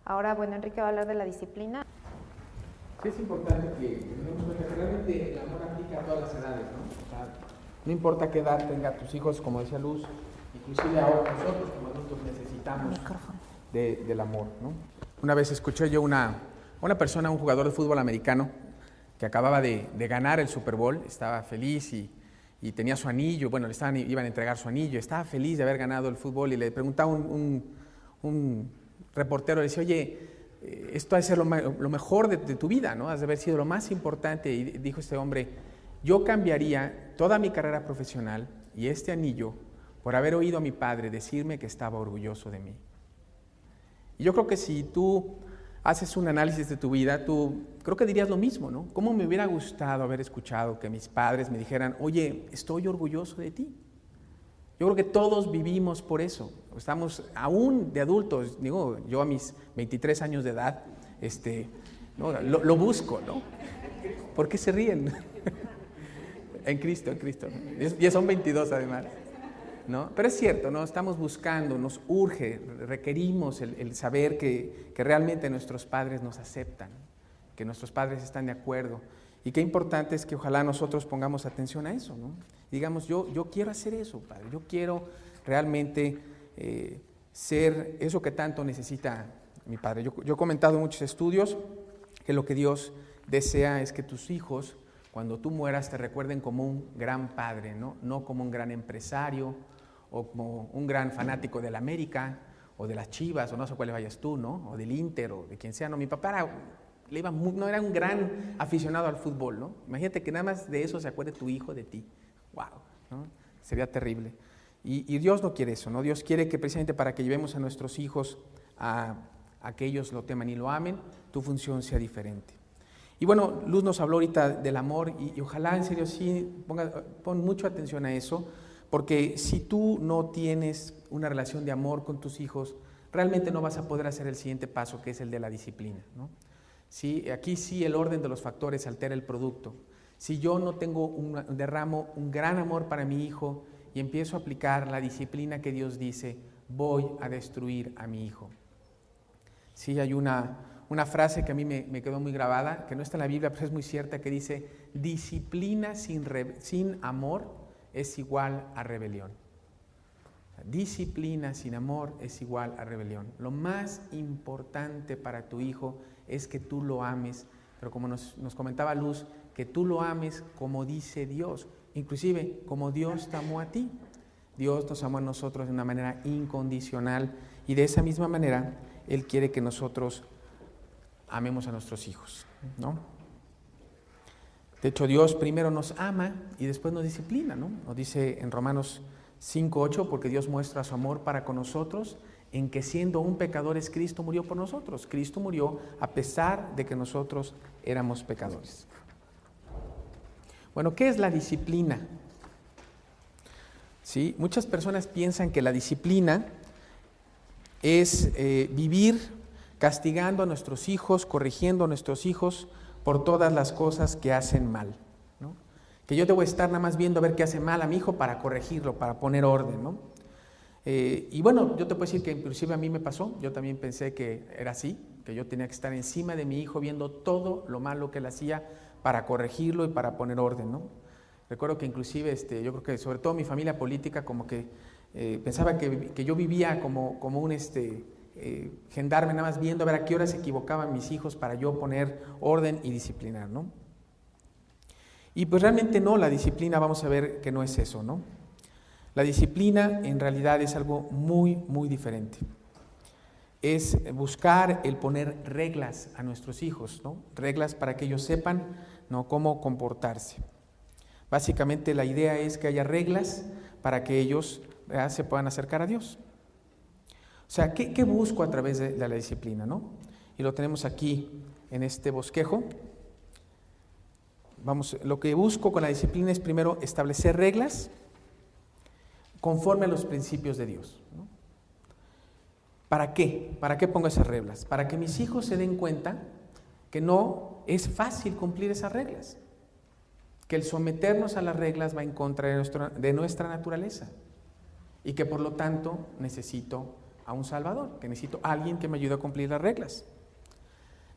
Ahora, bueno, Enrique va a hablar de la disciplina. Sí, es importante que tengamos en cuenta que realmente el amor aplica a todas las edades, ¿no? O sea, no importa qué edad tenga tus hijos, como decía Luz, inclusive ahora nosotros como adultos necesitamos del amor, ¿no? Una vez escuché yo una persona, un jugador de fútbol americano, que acababa de ganar el Super Bowl, estaba feliz y tenía su anillo, bueno, iban a entregar su anillo, estaba feliz de haber ganado el fútbol y le preguntaba un reportero, le decía, oye, esto ha de ser lo mejor de tu vida, ¿no? Has de haber sido lo más importante. Y dijo este hombre, yo cambiaría toda mi carrera profesional y este anillo por haber oído a mi padre decirme que estaba orgulloso de mí. Y yo creo que si tú haces un análisis de tu vida, tú creo que dirías lo mismo, ¿no? ¿Cómo me hubiera gustado haber escuchado que mis padres me dijeran, oye, estoy orgulloso de ti? Yo creo que todos vivimos por eso. Estamos aún de adultos, digo, yo a mis 23 años de edad, ¿no? lo busco, ¿no? ¿Por qué se ríen? En Cristo. Ya son 22 además, ¿no? Pero es cierto, ¿no? Estamos buscando, nos urge, requerimos el saber que realmente nuestros padres nos aceptan, que nuestros padres están de acuerdo. Y qué importante es que ojalá nosotros pongamos atención a eso, ¿no? Digamos, yo quiero hacer eso, Padre, yo quiero realmente ser eso que tanto necesita mi Padre. Yo he comentado en muchos estudios que lo que Dios desea es que tus hijos, cuando tú mueras, te recuerden como un gran padre, no como un gran empresario o como un gran fanático del América o de las Chivas, o no sé cuál vayas tú, ¿no? O del Inter o de quien sea. No, mi papá no era un gran aficionado al fútbol, ¿no? Imagínate que nada más de eso se acuerde tu hijo de ti. ¡Wow! ¿No? Sería terrible. Y Dios no quiere eso, ¿no? Dios quiere que precisamente para que llevemos a nuestros hijos a que ellos lo teman y lo amen, tu función sea diferente. Y bueno, Luz nos habló ahorita del amor y ojalá en serio sí pon mucha atención a eso, porque si tú no tienes una relación de amor con tus hijos, realmente no vas a poder hacer el siguiente paso, que es el de la disciplina, ¿no? ¿Sí? Aquí sí el orden de los factores altera el producto. Si yo no derramo un gran amor para mi hijo y empiezo a aplicar la disciplina que Dios dice, voy a destruir a mi hijo. Sí, hay una frase que a mí me quedó muy grabada, que no está en la Biblia, pero es muy cierta, que dice, disciplina sin amor es igual a rebelión. Disciplina sin amor es igual a rebelión. Lo más importante para tu hijo es que tú lo ames, pero como nos comentaba Luz, que tú lo ames como dice Dios, inclusive como Dios te amó a ti. Dios nos amó a nosotros de una manera incondicional y de esa misma manera Él quiere que nosotros amemos a nuestros hijos, ¿no? De hecho, Dios primero nos ama y después nos disciplina, ¿no? Nos dice en Romanos 5:8, porque Dios muestra su amor para con nosotros en que siendo aún pecadores, Cristo murió por nosotros. Cristo murió a pesar de que nosotros éramos pecadores. Bueno, ¿qué es la disciplina? ¿Sí? Muchas personas piensan que la disciplina es vivir castigando a nuestros hijos, corrigiendo a nuestros hijos por todas las cosas que hacen mal, ¿no? Que yo debo estar nada más viendo a ver qué hace mal a mi hijo para corregirlo, para poner orden, ¿no? Y bueno, yo te puedo decir que inclusive a mí me pasó, yo también pensé que era así, que yo tenía que estar encima de mi hijo viendo todo lo malo que él hacía para corregirlo y para poner orden, ¿no? Recuerdo que inclusive, yo creo que sobre todo mi familia política como que pensaba que yo vivía como un gendarme, nada más viendo a ver a qué hora se equivocaban mis hijos para yo poner orden y disciplinar, ¿no? Y pues realmente no, la disciplina vamos a ver que no es eso, ¿no? La disciplina en realidad es algo muy, muy diferente. Es buscar el poner reglas a nuestros hijos, ¿no? Reglas para que ellos sepan, ¿no?, cómo comportarse. Básicamente la idea es que haya reglas para que ellos se puedan acercar a Dios. O sea, ¿qué busco a través de la disciplina, no? Y lo tenemos aquí en este bosquejo. Lo que busco con la disciplina es primero establecer reglas conforme a los principios de Dios, ¿no? ¿Para qué? ¿Para qué pongo esas reglas? Para que mis hijos se den cuenta que no es fácil cumplir esas reglas, que el someternos a las reglas va en contra de nuestra naturaleza y que por lo tanto necesito a un Salvador, que necesito a alguien que me ayude a cumplir las reglas.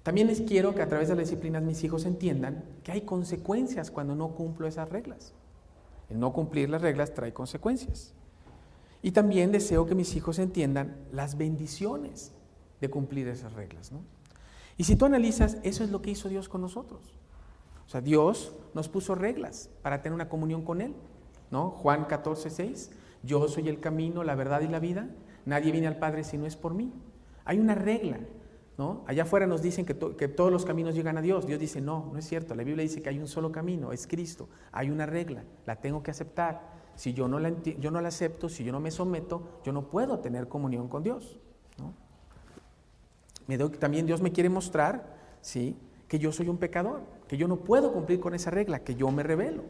También les quiero que a través de las disciplinas mis hijos entiendan que hay consecuencias cuando no cumplo esas reglas. El no cumplir las reglas trae consecuencias. Y también deseo que mis hijos entiendan las bendiciones de cumplir esas reglas, ¿no? Y si tú analizas, eso es lo que hizo Dios con nosotros. O sea, Dios nos puso reglas para tener una comunión con Él, ¿no? Juan 14:6, yo soy el camino, la verdad y la vida, nadie viene al Padre si no es por mí. Hay una regla, ¿no? Allá afuera nos dicen que todos los caminos llegan a Dios. Dios dice, no es cierto. La Biblia dice que hay un solo camino, es Cristo. Hay una regla, la tengo que aceptar. Si yo no la acepto, si yo no me someto, yo no puedo tener comunión con Dios, ¿no? También Dios me quiere mostrar, ¿sí?, que yo soy un pecador, que yo no puedo cumplir con esa regla, que yo me rebelo,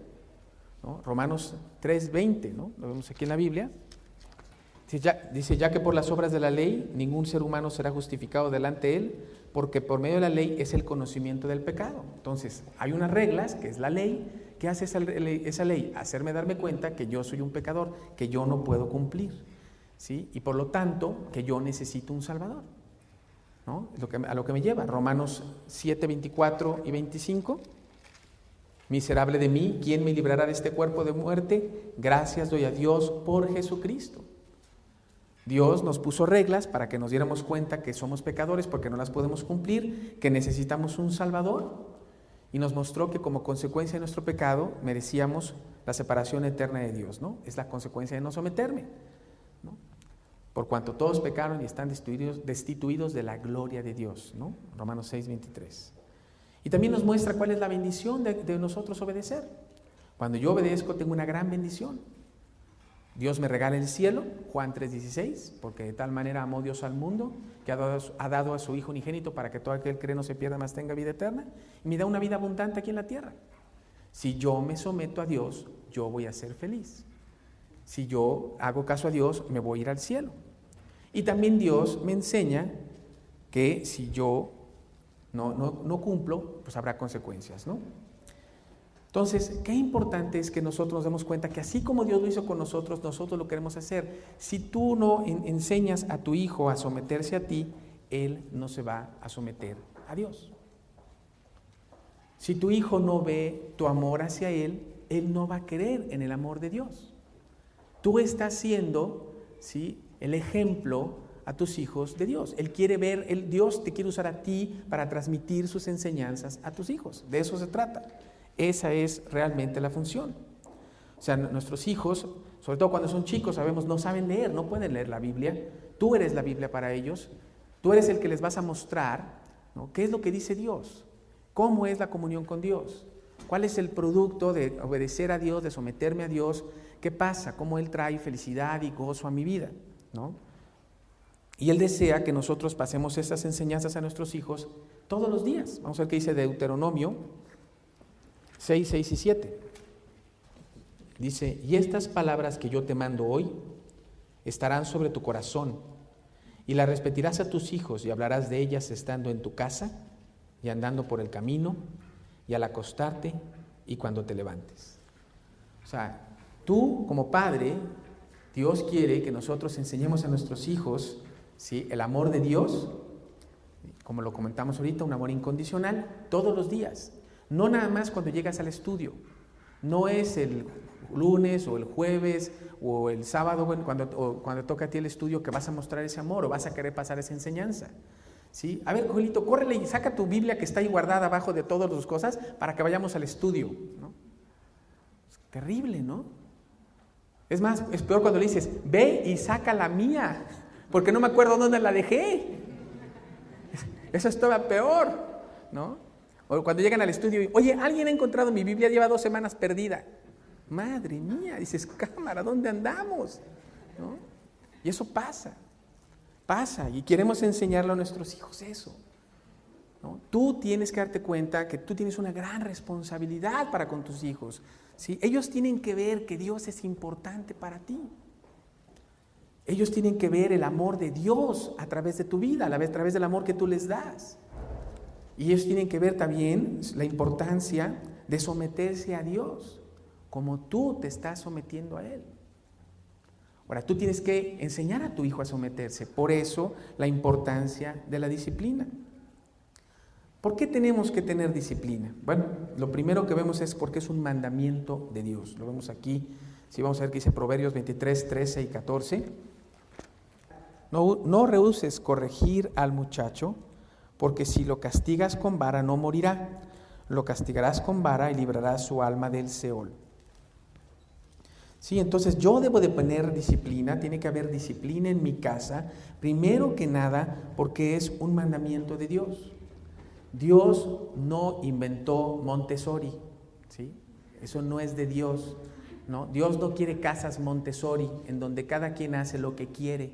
¿no? Romanos 3:20, ¿no? Lo vemos aquí en la Biblia. Dice, ya que por las obras de la ley ningún ser humano será justificado delante de él, porque por medio de la ley es el conocimiento del pecado. Entonces, hay unas reglas, que es la ley. ¿Qué hace esa ley? Hacerme darme cuenta que yo soy un pecador, que yo no puedo cumplir, ¿sí? Y por lo tanto, que yo necesito un Salvador, ¿no? A lo que me lleva Romanos 7:24 y 25. Miserable de mí, ¿quién me librará de este cuerpo de muerte? Gracias doy a Dios por Jesucristo. Dios nos puso reglas para que nos diéramos cuenta que somos pecadores porque no las podemos cumplir, que necesitamos un Salvador, y nos mostró que como consecuencia de nuestro pecado merecíamos la separación eterna de Dios, ¿no? Es la consecuencia de no someterme, ¿no? Por cuanto todos pecaron y están destituidos de la gloria de Dios, ¿no? Romanos 6:23. Y también nos muestra cuál es la bendición de nosotros obedecer. Cuando yo obedezco tengo una gran bendición. Dios me regala el cielo, Juan 3:16, porque de tal manera amó Dios al mundo, que ha dado a su Hijo unigénito para que todo aquel que cree no se pierda, mas tenga vida eterna, y me da una vida abundante aquí en la tierra. Si yo me someto a Dios, yo voy a ser feliz. Si yo hago caso a Dios, me voy a ir al cielo. Y también Dios me enseña que si yo no cumplo, pues habrá consecuencias, ¿no? Entonces, qué importante es que nosotros nos demos cuenta que así como Dios lo hizo con nosotros lo queremos hacer. Si tú no enseñas a tu hijo a someterse a ti, él no se va a someter a Dios. Si tu hijo no ve tu amor hacia él no va a creer en el amor de Dios. Tú estás siendo, ¿sí?, el ejemplo a tus hijos de Dios. Él quiere ver, Dios te quiere usar a ti para transmitir sus enseñanzas a tus hijos. De eso se trata. Esa es realmente la función. O sea, nuestros hijos, sobre todo cuando son chicos, sabemos, no saben leer, no pueden leer la Biblia. Tú eres la Biblia para ellos. Tú eres el que les vas a mostrar, ¿no?, qué es lo que dice Dios, cómo es la comunión con Dios, cuál es el producto de obedecer a Dios, de someterme a Dios, qué pasa, cómo Él trae felicidad y gozo a mi vida, ¿no? Y Él desea que nosotros pasemos esas enseñanzas a nuestros hijos todos los días. Vamos a ver qué dice Deuteronomio 6, 6 y 7. Dice, y estas palabras que yo te mando hoy estarán sobre tu corazón, y las repetirás a tus hijos, y hablarás de ellas estando en tu casa, y andando por el camino, y al acostarte, y cuando te levantes. O sea, tú como padre, Dios quiere que nosotros enseñemos a nuestros hijos, ¿sí?, el amor de Dios, como lo comentamos ahorita, un amor incondicional, todos los días. No nada más cuando llegas al estudio, no es el lunes o el jueves o el sábado cuando toca a ti el estudio que vas a mostrar ese amor o vas a querer pasar esa enseñanza, ¿sí? A ver, Joelito, córrele y saca tu Biblia que está ahí guardada abajo de todas las cosas para que vayamos al estudio, ¿no? Es terrible, ¿no? Es más, es peor cuando le dices, ve y saca la mía, porque no me acuerdo dónde la dejé. Eso es todavía peor, ¿no? O cuando llegan al estudio y, oye, alguien ha encontrado mi Biblia, lleva 2 semanas perdida. Madre mía, dices, cámara, ¿dónde andamos? ¿No? Y eso pasa, y queremos enseñarle a nuestros hijos eso, ¿no? Tú tienes que darte cuenta que tú tienes una gran responsabilidad para con tus hijos, ¿sí? Ellos tienen que ver que Dios es importante para ti. Ellos tienen que ver el amor de Dios a través de tu vida, a través del amor que tú les das. Y ellos tienen que ver también la importancia de someterse a Dios, como tú te estás sometiendo a Él. Ahora, tú tienes que enseñar a tu hijo a someterse. Por eso, la importancia de la disciplina. ¿Por qué tenemos que tener disciplina? Bueno, lo primero que vemos es porque es un mandamiento de Dios. Lo vemos aquí, si vamos a ver que dice Proverbios 23, 13 y 14. No rehuses corregir al muchacho, porque si lo castigas con vara no morirá. Lo castigarás con vara y librarás su alma del Seol. Sí, entonces yo debo de poner disciplina, tiene que haber disciplina en mi casa, primero que nada porque es un mandamiento de Dios. Dios no inventó Montessori, ¿sí? Eso no es de Dios, ¿no? Dios no quiere casas Montessori, en donde cada quien hace lo que quiere.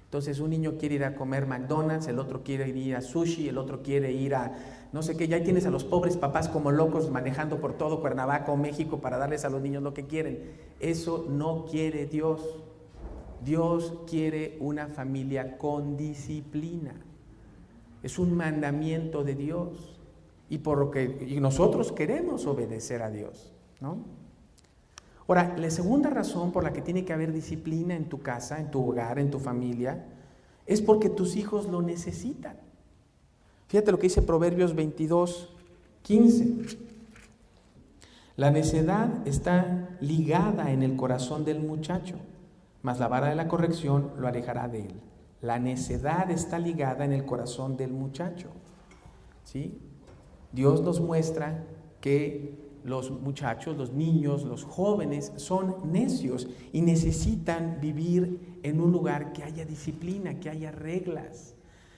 Entonces un niño quiere ir a comer McDonald's, el otro quiere ir a sushi, el otro quiere ir a no sé qué. Ya tienes a los pobres papás como locos manejando por todo Cuernavaca o México para darles a los niños lo que quieren. Eso no quiere Dios. Dios quiere una familia con disciplina. Es un mandamiento de Dios. Y nosotros queremos obedecer a Dios, ¿no? Ahora, la segunda razón por la que tiene que haber disciplina en tu casa, en tu hogar, en tu familia, es porque tus hijos lo necesitan. Fíjate lo que dice Proverbios 22, 15. La necedad está ligada en el corazón del muchacho, mas la vara de la corrección lo alejará de él. La necedad está ligada en el corazón del muchacho, ¿sí? Dios nos muestra que los muchachos, los niños, los jóvenes son necios y necesitan vivir en un lugar que haya disciplina, que haya reglas.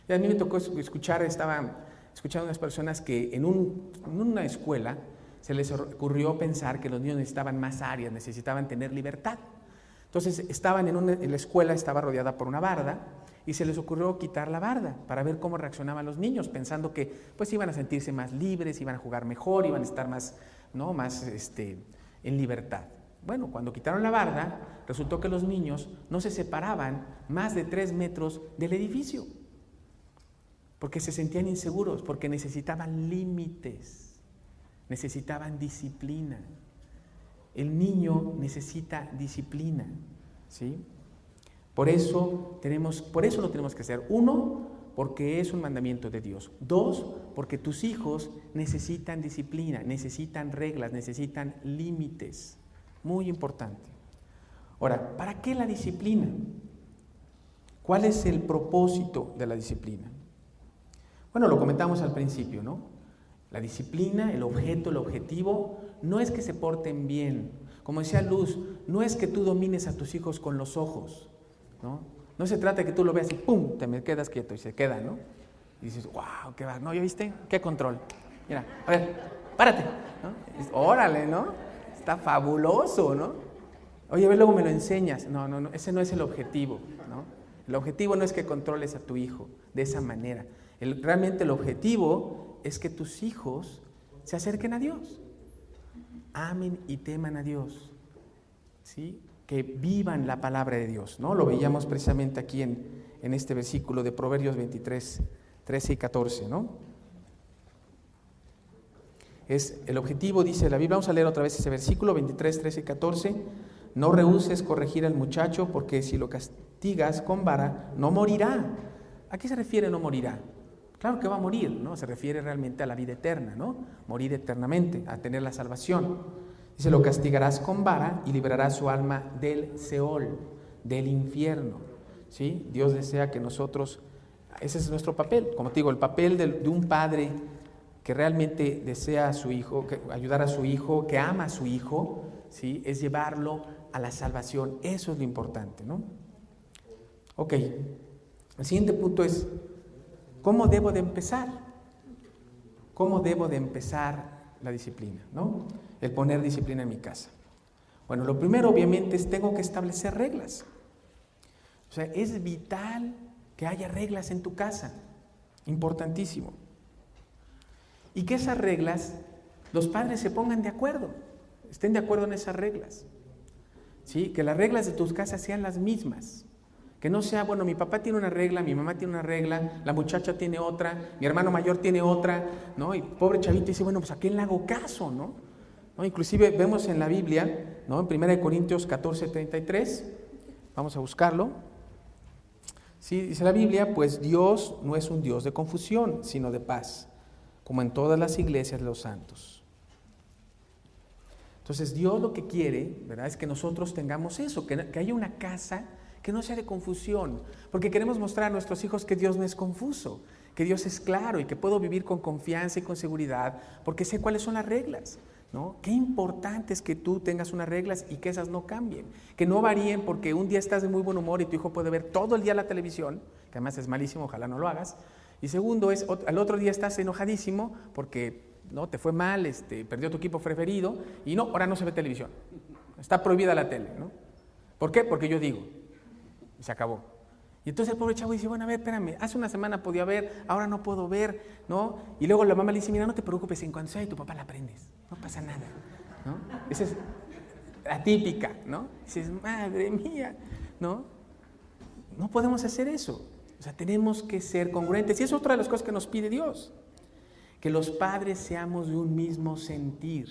Y a mí me tocó estaba escuchando a unas personas que en una escuela se les ocurrió pensar que los niños necesitaban más áreas, necesitaban tener libertad. Entonces estaban en la escuela, estaba rodeada por una barda, y se les ocurrió quitar la barda para ver cómo reaccionaban los niños, pensando que pues iban a sentirse más libres, iban a jugar mejor, iban a estar más en libertad. Bueno, cuando quitaron la barda, resultó que los niños no se separaban más de 3 metros del edificio, porque se sentían inseguros, porque necesitaban límites, necesitaban disciplina. El niño necesita disciplina, ¿sí? Por eso lo tenemos que hacer. 1, porque es un mandamiento de Dios. 2, porque tus hijos necesitan disciplina, necesitan reglas, necesitan límites. Muy importante. Ahora, ¿para qué la disciplina? ¿Cuál es el propósito de la disciplina? Bueno, lo comentamos al principio, ¿no? La disciplina, el objetivo, no es que se porten bien. Como decía Luz, no es que tú domines a tus hijos con los ojos, ¿no? No se trata de que tú lo veas y ¡pum!, te me quedas quieto y se queda, ¿no? Y dices, ¡wow! ¿Qué va? ¿No? ¿Ya viste? ¿Qué control? Mira, a ver, párate, ¿no? Órale, ¿no? Está fabuloso, ¿no? Oye, a ver, luego me lo enseñas. No, ese no es el objetivo, ¿no? El objetivo no es que controles a tu hijo de esa manera. Realmente el objetivo es que tus hijos se acerquen a Dios, amen y teman a Dios, ¿sí? Que vivan la palabra de Dios, ¿no? Lo veíamos precisamente aquí en este versículo de Proverbios 23, 13 y 14, ¿no? Es el objetivo, dice la Biblia. Vamos a leer otra vez ese versículo 23, 13 y 14. No rehuses corregir al muchacho, porque si lo castigas con vara, no morirá. ¿A qué se refiere no morirá? Claro que va a morir, ¿no? Se refiere realmente a la vida eterna, ¿no? Morir eternamente, a tener la salvación. Dice, lo castigarás con vara y librarás su alma del Seol, del infierno, ¿sí? Dios desea que nosotros, ese es nuestro papel, como te digo, el papel de un padre que realmente desea a su hijo, ayudar a su hijo, que ama a su hijo, ¿sí? Es llevarlo a la salvación. Eso es lo importante, ¿no? Ok, el siguiente punto es, ¿cómo debo de empezar? ¿Cómo debo de empezar la disciplina, ¿no? El poner disciplina en mi casa. Bueno, lo primero obviamente es tengo que establecer reglas. O sea, es vital que haya reglas en tu casa. Importantísimo. Y que esas reglas, los padres se pongan de acuerdo, estén de acuerdo en esas reglas. ¿Sí? Que las reglas de tus casas sean las mismas. Que no sea, bueno, mi papá tiene una regla, mi mamá tiene una regla, la muchacha tiene otra, mi hermano mayor tiene otra, ¿no? Y pobre chavito dice, bueno, pues ¿a quién le hago caso, no? ¿No? Inclusive vemos en la Biblia, ¿no? En 1 Corintios 14, 33, Vamos a buscarlo. Sí, dice la Biblia, pues Dios no es un Dios de confusión, sino de paz, como en todas las iglesias de los santos. Entonces Dios lo que quiere, ¿verdad?, es que nosotros tengamos eso, que haya una casa que no sea de confusión, porque queremos mostrar a nuestros hijos que Dios no es confuso, que Dios es claro y que puedo vivir con confianza y con seguridad, porque sé cuáles son las reglas, ¿no? Qué importante es que tú tengas unas reglas y que esas no cambien, que no varíen porque un día estás de muy buen humor y tu hijo puede ver todo el día la televisión, que además es malísimo, ojalá no lo hagas, y segundo es, al otro día estás enojadísimo porque no te fue mal, perdió tu equipo preferido y no, ahora no se ve televisión, está prohibida la tele, ¿no? ¿Por qué? Porque yo digo, y se acabó. Y entonces el pobre chavo dice, bueno, a ver, espérame, hace una semana podía ver, ahora no puedo ver, ¿no? Y luego la mamá le dice, mira, no te preocupes, en cuanto sea de tu papá la aprendes, no pasa nada, ¿no? Esa es la típica, ¿no? Dices, madre mía, ¿no? No podemos hacer eso. O sea, tenemos que ser congruentes. Y es otra de las cosas que nos pide Dios, que los padres seamos de un mismo sentir.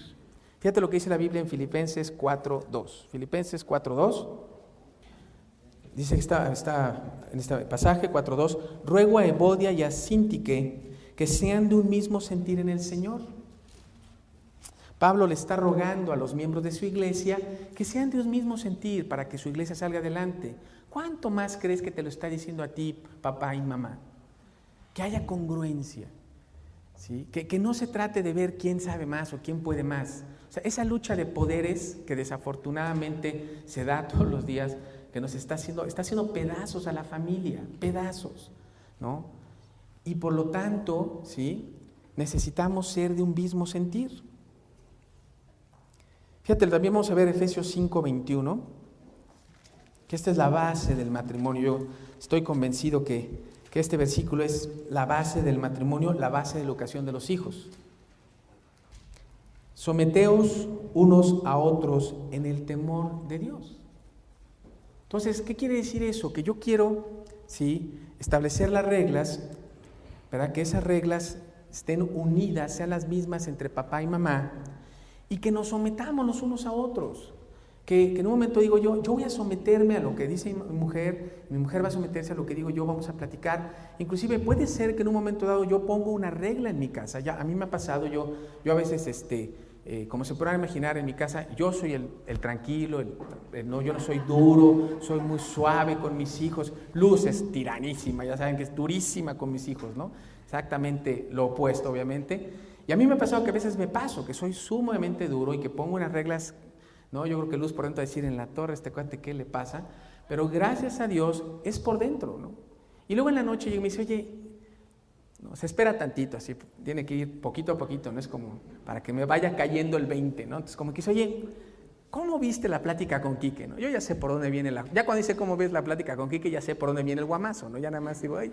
Fíjate lo que dice la Biblia en Filipenses 4:2. Filipenses 4:2. Dice que está en este pasaje 4:2, ruego a Evodia y a Síntique que sean de un mismo sentir en el Señor. Pablo le está rogando a los miembros de su iglesia que sean de un mismo sentir para que su iglesia salga adelante. ¿Cuánto más crees que te lo está diciendo a ti, papá y mamá? Que haya congruencia, ¿sí? Que no se trate de ver quién sabe más o quién puede más. O sea, esa lucha de poderes que desafortunadamente se da todos los días, que nos está haciendo pedazos a la familia, pedazos, ¿no? Y por lo tanto, ¿sí?, necesitamos ser de un mismo sentir. Fíjate, también vamos a ver Efesios 5:21, que esta es la base del matrimonio. Yo estoy convencido que este versículo es la base del matrimonio, la base de la educación de los hijos. Someteos unos a otros en el temor de Dios. Entonces, ¿qué quiere decir eso? Que yo quiero, ¿sí?, establecer las reglas, ¿verdad?, que esas reglas estén unidas, sean las mismas entre papá y mamá, y que nos sometamos los unos a otros. Que en un momento digo yo voy a someterme a lo que dice mi mujer va a someterse a lo que digo yo, vamos a platicar. Inclusive puede ser que en un momento dado yo pongo una regla en mi casa. Ya a mí me ha pasado, yo a veces, como se podrán imaginar, en mi casa yo soy el tranquilo, no, yo no soy duro, soy muy suave con mis hijos. Luz es tiranísima, ya saben que es durísima con mis hijos, ¿no? Exactamente lo opuesto, obviamente. Y a mí me ha pasado que a veces me paso, que soy sumamente duro y que pongo unas reglas, ¿no? Yo creo que Luz por dentro va a decir, en la torre, cuate, ¿qué le pasa? Pero gracias a Dios es por dentro, ¿no? Y luego en la noche me dice, oye, no, se espera tantito, así, tiene que ir poquito a poquito, no es como para que me vaya cayendo el 20, ¿no? Entonces como que dice, oye, ¿cómo viste la plática con Quique, no? Yo ya sé por dónde viene ya cuando dice cómo ves la plática con Quique, ya sé por dónde viene el guamazo, ¿no? Ya nada más digo, ay,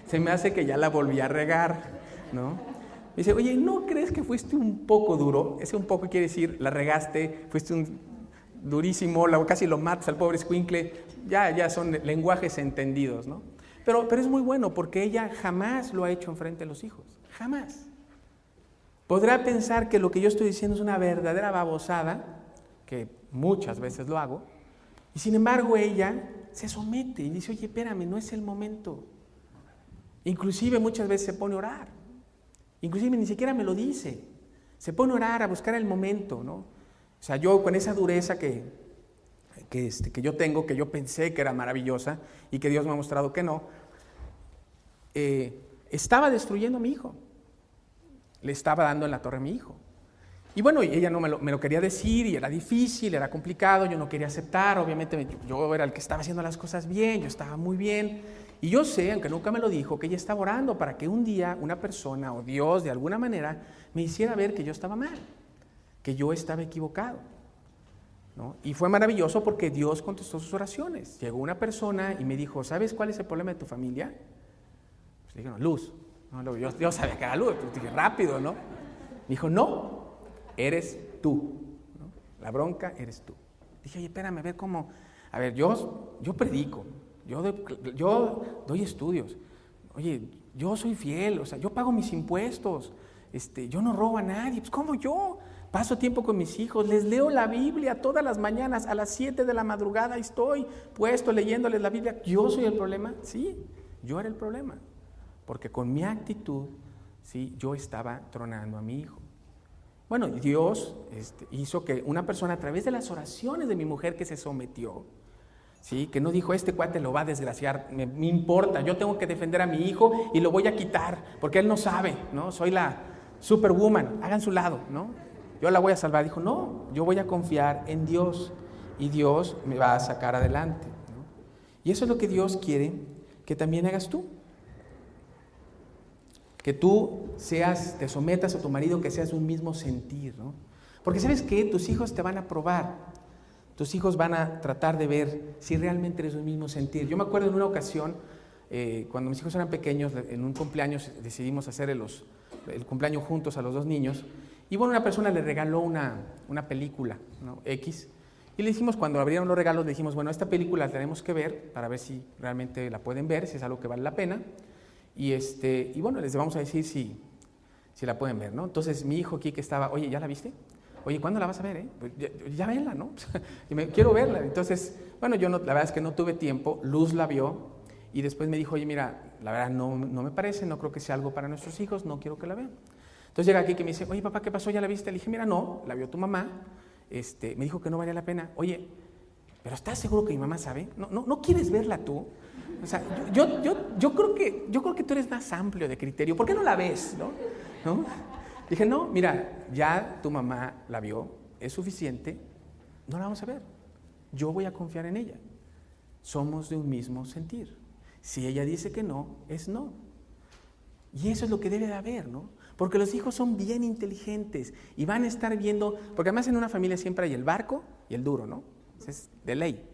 se me hace que ya la volví a regar, ¿no? Dice, oye, ¿no crees que fuiste un poco duro? Ese un poco quiere decir, la regaste, fuiste un durísimo, casi lo matas al pobre escuincle, ya son lenguajes entendidos, ¿no? Pero es muy bueno porque ella jamás lo ha hecho enfrente de los hijos, jamás. Podrá pensar que lo que yo estoy diciendo es una verdadera babosada, que muchas veces lo hago, y sin embargo ella se somete y dice, oye, espérame, no es el momento. Inclusive muchas veces se pone a orar. Inclusive ni siquiera me lo dice, se pone a orar, a buscar el momento, ¿no? O sea, yo con esa dureza que yo tengo, que yo pensé que era maravillosa y que Dios me ha mostrado que no, estaba destruyendo a mi hijo, le estaba dando en la torre a mi hijo. Y bueno, ella no me lo quería decir y era difícil, era complicado, yo no quería aceptar, obviamente yo era el que estaba haciendo las cosas bien, yo estaba muy bien. Y yo sé, aunque nunca me lo dijo, que ella estaba orando para que un día una persona o Dios de alguna manera me hiciera ver que yo estaba mal, que yo estaba equivocado, ¿no? Y fue maravilloso porque Dios contestó sus oraciones. Llegó una persona y me dijo, ¿sabes cuál es el problema de tu familia? Pues le dije, no, Luz. No, yo sabía que era Luz, pero dije, rápido, ¿no? Me dijo, no, eres tú, ¿no? La bronca eres tú. Dije, oye, espérame, a ver cómo. A ver, yo predico. Yo doy estudios, oye, yo soy fiel, o sea, yo pago mis impuestos, yo no robo a nadie, pues ¿cómo yo? Paso tiempo con mis hijos, les leo la Biblia todas las mañanas, a las 7 de la madrugada estoy puesto leyéndoles la Biblia. ¿Yo soy el problema? Sí, yo era el problema, porque con mi actitud, sí, yo estaba tronando a mi hijo. Bueno, Dios hizo que una persona, a través de las oraciones de mi mujer que se sometió, ¿sí? Que no dijo, este cuate lo va a desgraciar, me importa, yo tengo que defender a mi hijo y lo voy a quitar, porque él no sabe, ¿no? Soy la superwoman, hagan su lado, ¿no? Yo la voy a salvar. Dijo, no, yo voy a confiar en Dios y Dios me va a sacar adelante, ¿no? Y eso es lo que Dios quiere que también hagas tú. Que tú te sometas a tu marido, que seas un mismo sentir, ¿no? Porque ¿sabes qué? Tus hijos te van a probar. Tus hijos van a tratar de ver si realmente eres un mismo sentir. Yo me acuerdo en una ocasión, cuando mis hijos eran pequeños, en un cumpleaños decidimos hacer el cumpleaños juntos a los dos niños. Y bueno, una persona le regaló una película, ¿no? X. Y le dijimos, cuando abrieron los regalos, le dijimos, bueno, esta película la tenemos que ver para ver si realmente la pueden ver, si es algo que vale la pena. Y bueno, les vamos a decir si la pueden ver, ¿no? Entonces mi hijo aquí que estaba, oye, ¿ya la viste? Oye, ¿cuándo la vas a ver? Pues ya venla, ¿no? Quiero verla. Entonces, bueno, la verdad es que no tuve tiempo, Luz la vio y después me dijo, oye, mira, la verdad no me parece, no creo que sea algo para nuestros hijos, no quiero que la vean. Entonces llega aquí que me dice, oye, papá, ¿qué pasó? ¿Ya la viste? Le dije, mira, no, la vio tu mamá, me dijo que no valía la pena. Oye, ¿pero estás seguro que mi mamá sabe? ¿No quieres verla tú? O sea, yo creo que tú eres más amplio de criterio. ¿Por qué no la ves? ¿No? Dije, no, mira, ya tu mamá la vio, es suficiente, no la vamos a ver. Yo voy a confiar en ella. Somos de un mismo sentir. Si ella dice que no, es no. Y eso es lo que debe de haber, ¿no? Porque los hijos son bien inteligentes y van a estar viendo, porque además en una familia siempre hay el barco y el duro, ¿no? Es de ley.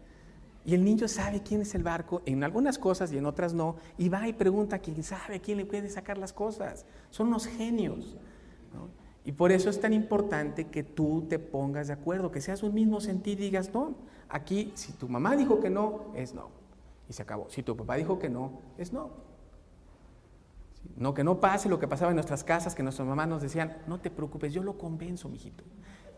Y el niño sabe quién es el barco en algunas cosas y en otras no, y va y pregunta a quién sabe, a quién le puede sacar las cosas. Son unos genios, ¿no? Y por eso es tan importante que tú te pongas de acuerdo, que seas un mismo sentir y digas, no, aquí si tu mamá dijo que no, es no. Y se acabó. Si tu papá dijo que no, es no. No, que no pase lo que pasaba en nuestras casas, que nuestras mamás nos decían, no te preocupes, yo lo convenzo, mijito.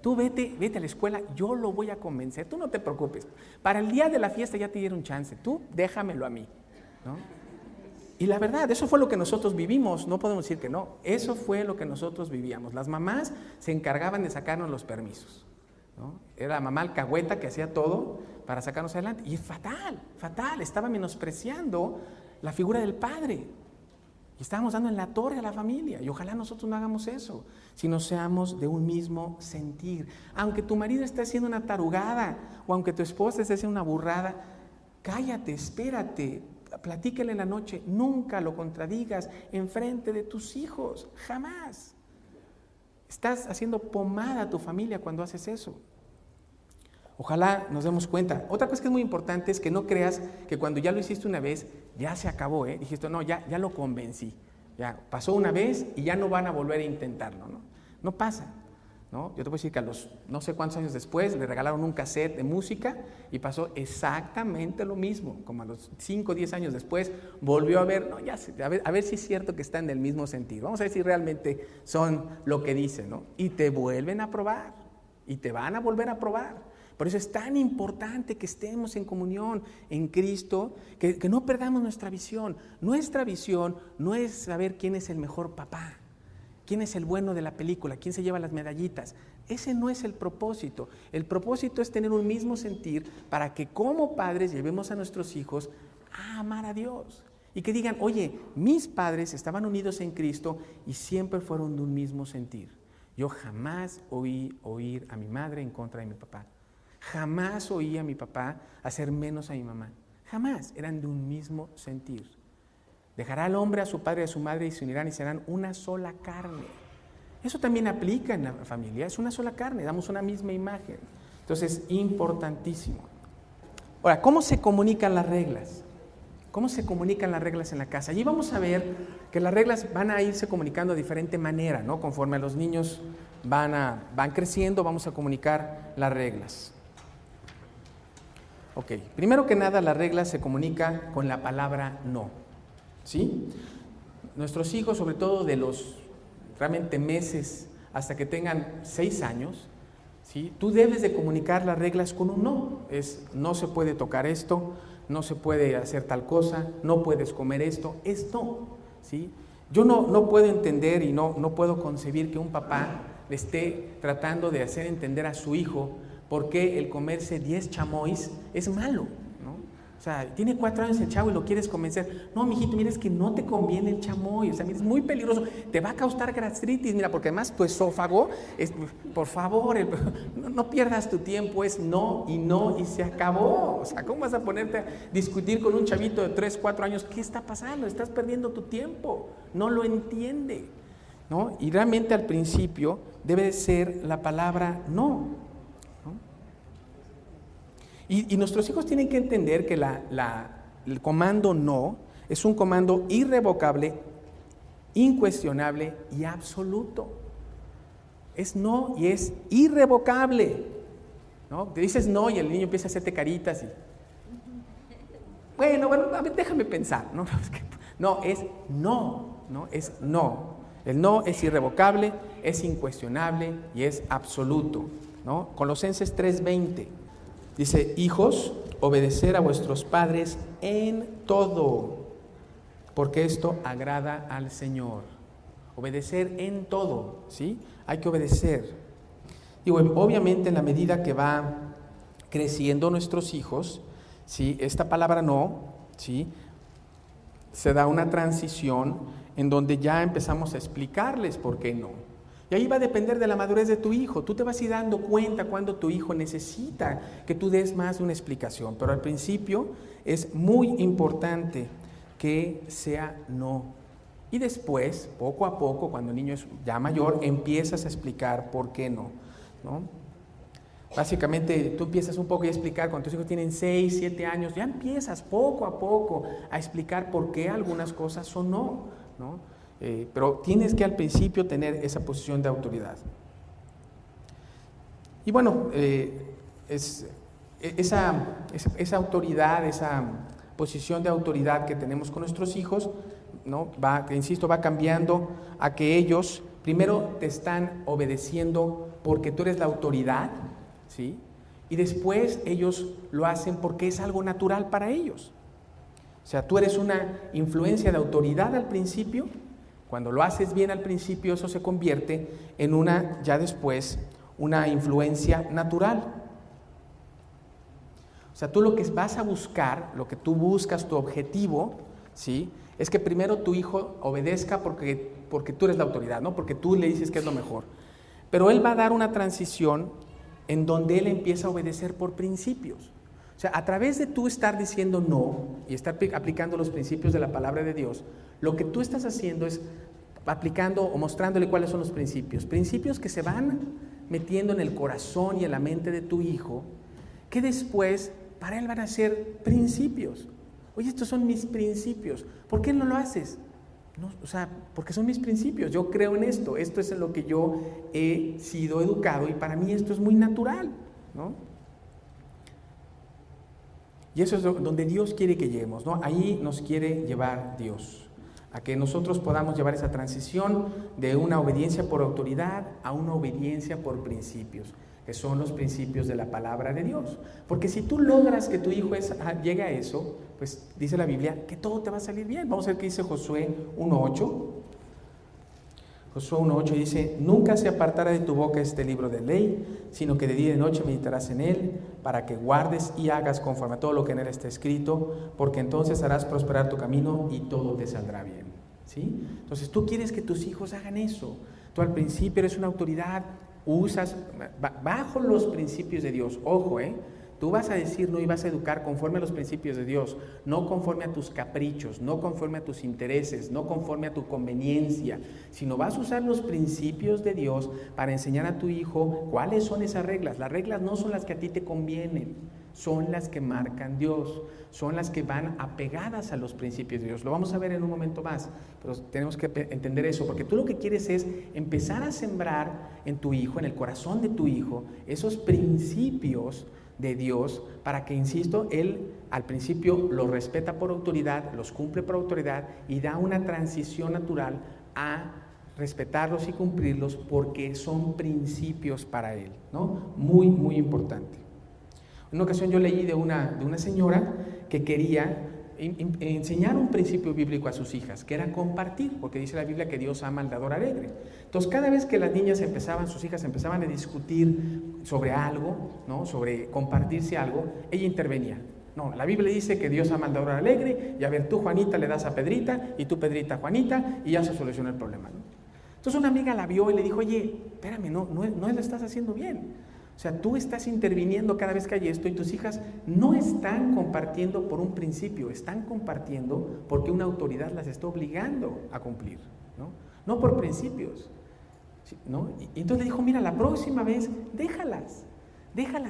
Tú vete a la escuela, yo lo voy a convencer, tú no te preocupes. Para el día de la fiesta ya te dieron chance, tú déjamelo a mí, ¿no? Y la verdad, eso fue lo que nosotros vivimos, no podemos decir que no, eso fue lo que nosotros vivíamos. Las mamás se encargaban de sacarnos los permisos, ¿no? Era la mamá alcahueta que hacía todo para sacarnos adelante. Y fatal, estaba menospreciando la figura del padre. Y estábamos dando en la torre a la familia. Y ojalá nosotros no hagamos eso, sino seamos de un mismo sentir. Aunque tu marido esté haciendo una tarugada, o aunque tu esposa esté haciendo una burrada, cállate, espérate, platícale en la noche. Nunca lo contradigas enfrente de tus hijos, jamás. Estás haciendo pomada a tu familia cuando haces eso. Ojalá nos demos cuenta. Otra cosa que es muy importante es que no creas que cuando ya lo hiciste una vez, ya se acabó, ¿eh? Dijiste, no, ya lo convencí. Ya pasó una vez y ya no van a volver a intentarlo, ¿no? No pasa, ¿no? Yo te puedo decir que a los no sé cuántos años después le regalaron un cassette de música y pasó exactamente lo mismo. Como a los 5 o 10 años después volvió a ver, no, ya sé, a ver si es cierto que están del mismo sentido. Vamos a ver si realmente son lo que dicen, ¿no? Y te vuelven a probar y te van a volver a probar. Por eso es tan importante que estemos en comunión en Cristo, que no perdamos nuestra visión. Nuestra visión no es saber quién es el mejor papá, quién es el bueno de la película, quién se lleva las medallitas. Ese no es el propósito. El propósito es tener un mismo sentir para que como padres llevemos a nuestros hijos a amar a Dios. Y que digan, oye, mis padres estaban unidos en Cristo y siempre fueron de un mismo sentir. Yo jamás oí oír a mi madre en contra de mi papá. Jamás oí a mi papá hacer menos a mi mamá. Jamás. Eran de un mismo sentir. Dejará al hombre a su padre y a su madre y se unirán y serán una sola carne. Eso también aplica en la familia. Es una sola carne. Damos una misma imagen. Entonces, importantísimo. Ahora, ¿cómo se comunican las reglas? ¿Cómo se comunican las reglas en la casa? Allí vamos a ver que las reglas van a irse comunicando de diferente manera, ¿no? Conforme los niños van creciendo, vamos a comunicar las reglas. Ok, primero que nada la regla se comunica con la palabra no, ¿sí? Nuestros hijos, sobre todo de los realmente meses hasta que tengan 6 años, ¿sí? Tú debes de comunicar las reglas con un no. No se puede tocar esto, no se puede hacer tal cosa, no puedes comer esto, es no, ¿sí? Yo no puedo entender y no puedo concebir que un papá le esté tratando de hacer entender a su hijo por qué el comerse 10 chamois es malo, ¿no? O sea, tiene 4 años el chavo y lo quieres convencer. No, mijito, mira, es que no te conviene el chamoy, o sea, mira, es muy peligroso, te va a causar gastritis, mira, porque además tu esófago, por favor, no pierdas tu tiempo, es no y se acabó. O sea, ¿cómo vas a ponerte a discutir con un chavito de 3, 4 años? ¿Qué está pasando? Estás perdiendo tu tiempo, no lo entiende, ¿no? Y realmente al principio debe de ser la palabra no. Y nuestros hijos tienen que entender que el comando no es un comando irrevocable, incuestionable y absoluto. Es no y es irrevocable, ¿no? Te dices no y el niño empieza a hacerte caritas y... Bueno, a ver, déjame pensar, ¿no? No, es no, ¿no? Es no. El no es irrevocable, es incuestionable y es absoluto, ¿no? Colosenses 3:20. Dice, hijos, obedecer a vuestros padres en todo, porque esto agrada al Señor. Obedecer en todo, ¿sí? Hay que obedecer. Y bueno, obviamente en la medida que va creciendo nuestros hijos, ¿sí? Esta palabra no, ¿sí? Se da una transición en donde ya empezamos a explicarles por qué no. Y ahí va a depender de la madurez de tu hijo. Tú te vas a ir dando cuenta cuando tu hijo necesita que tú des más de una explicación. Pero al principio es muy importante que sea no. Y después, poco a poco, cuando el niño es ya mayor, empiezas a explicar por qué no, ¿no? Básicamente tú empiezas un poco a explicar, cuando tus hijos tienen 6, 7 años, ya empiezas poco a poco a explicar por qué algunas cosas son no, ¿no? Pero tienes que al principio tener esa posición de autoridad. Y bueno, esa autoridad, esa posición de autoridad que tenemos con nuestros hijos, ¿no? Va cambiando a que ellos primero te están obedeciendo porque tú eres la autoridad, ¿sí? Y después ellos lo hacen porque es algo natural para ellos. O sea, tú eres una influencia de autoridad al principio. Cuando lo haces bien al principio, eso se convierte en ya después, una influencia natural. O sea, tú lo que vas a buscar, lo que tú buscas, tu objetivo, ¿sí? Es que primero tu hijo obedezca porque tú eres la autoridad, ¿no? Porque tú le dices que es lo mejor. Pero él va a dar una transición en donde él empieza a obedecer por principios. O sea, a través de tú estar diciendo no y estar aplicando los principios de la palabra de Dios, lo que tú estás haciendo es aplicando o mostrándole cuáles son los principios. Principios que se van metiendo en el corazón y en la mente de tu hijo, que después para él van a ser principios. Oye, estos son mis principios. ¿Por qué no lo haces? No, o sea, porque son mis principios. Yo creo en esto. Esto es en lo que yo he sido educado y para mí esto es muy natural, ¿no? Y eso es donde Dios quiere que lleguemos, ¿no? Ahí nos quiere llevar Dios, a que nosotros podamos llevar esa transición de una obediencia por autoridad a una obediencia por principios, que son los principios de la palabra de Dios. Porque si tú logras que tu hijo llegue a eso, pues dice la Biblia que todo te va a salir bien. Vamos a ver qué dice Josué 1:8. Josué 1:8 dice, nunca se apartará de tu boca este libro de ley, sino que de día y de noche meditarás en él, para que guardes y hagas conforme a todo lo que en él está escrito, porque entonces harás prosperar tu camino y todo te saldrá bien, ¿sí? Entonces tú quieres que tus hijos hagan eso. Tú al principio eres una autoridad, usas bajo los principios de Dios. Ojo, tú vas a decir no y vas a educar conforme a los principios de Dios, no conforme a tus caprichos, no conforme a tus intereses, no conforme a tu conveniencia, sino vas a usar los principios de Dios para enseñar a tu hijo cuáles son esas reglas. Las reglas no son las que a ti te convienen, son las que marcan Dios, son las que van apegadas a los principios de Dios. Lo vamos a ver en un momento más, pero tenemos que entender eso, porque tú lo que quieres es empezar a sembrar en tu hijo, en el corazón de tu hijo, esos principios de Dios, para que, insisto, él al principio los respeta por autoridad, los cumple por autoridad y da una transición natural a respetarlos y cumplirlos porque son principios para él, ¿no? Muy, muy importante. En una ocasión yo leí de una señora que quería enseñar un principio bíblico a sus hijas, que era compartir, porque dice la Biblia que Dios ama al dador alegre. Entonces, cada vez que las niñas sus hijas empezaban a discutir sobre algo, ¿no? Sobre compartirse algo, ella intervenía. No, la Biblia dice que Dios ama al dador alegre, y a ver, tú, Juanita, le das a Pedrita, y tú, Pedrita, a Juanita, y ya se soluciona el problema, ¿no? Entonces una amiga la vio y le dijo, oye, espérame, no lo estás haciendo bien. O sea, tú estás interviniendo cada vez que hay esto y tus hijas no están compartiendo por un principio, están compartiendo porque una autoridad las está obligando a cumplir, ¿no? No por principios, ¿no? Y entonces le dijo, mira, la próxima vez déjalas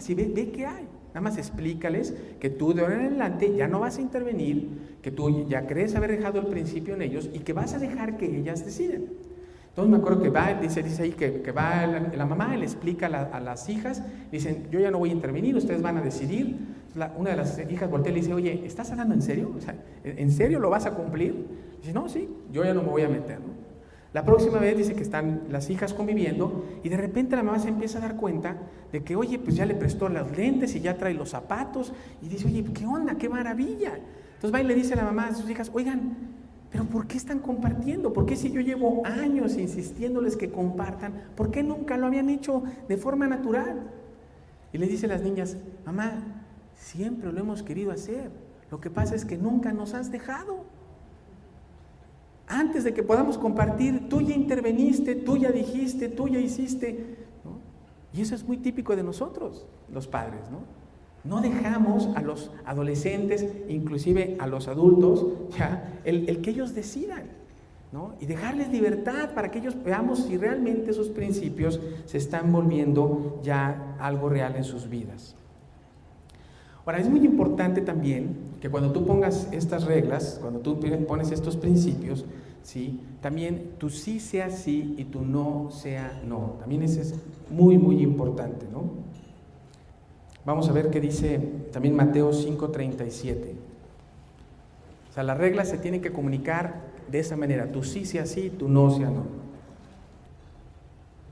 y ve qué hay. Nada más explícales que tú de ahora en adelante ya no vas a intervenir, que tú ya crees haber dejado el principio en ellos y que vas a dejar que ellas deciden. Entonces me acuerdo que va, dice ahí que va la mamá y le explica a las hijas, dicen, yo ya no voy a intervenir, ustedes van a decidir. Una de las hijas voltea y le dice, oye, ¿estás hablando en serio? O sea, ¿en serio lo vas a cumplir? Dice, no, sí, yo ya no me voy a meter, ¿no? La próxima vez dice que están las hijas conviviendo y de repente la mamá se empieza a dar cuenta de que, oye, pues ya le prestó las lentes y ya trae los zapatos y dice, oye, ¿qué onda? ¡Qué maravilla! Entonces va y le dice a la mamá a sus hijas, oigan, ¿pero por qué están compartiendo? ¿Por qué si yo llevo años insistiéndoles que compartan, por qué nunca lo habían hecho de forma natural? Y le dice a las niñas, mamá, siempre lo hemos querido hacer, lo que pasa es que nunca nos has dejado. Antes de que podamos compartir, tú ya interveniste, tú ya dijiste, tú ya hiciste, ¿no? Y eso es muy típico de nosotros, los padres, ¿no? No dejamos a los adolescentes, inclusive a los adultos, ya el que ellos decidan, ¿no? Y dejarles libertad para que ellos veamos si realmente esos principios se están volviendo ya algo real en sus vidas. Ahora, es muy importante también que cuando tú pongas estas reglas, cuando tú pones estos principios, ¿sí? También tu sí sea sí y tu no sea no. También eso es muy, muy importante, ¿no? Vamos a ver qué dice también Mateo 5:37. O sea, las reglas se tienen que comunicar de esa manera. Tu sí sea sí, tu no sea no.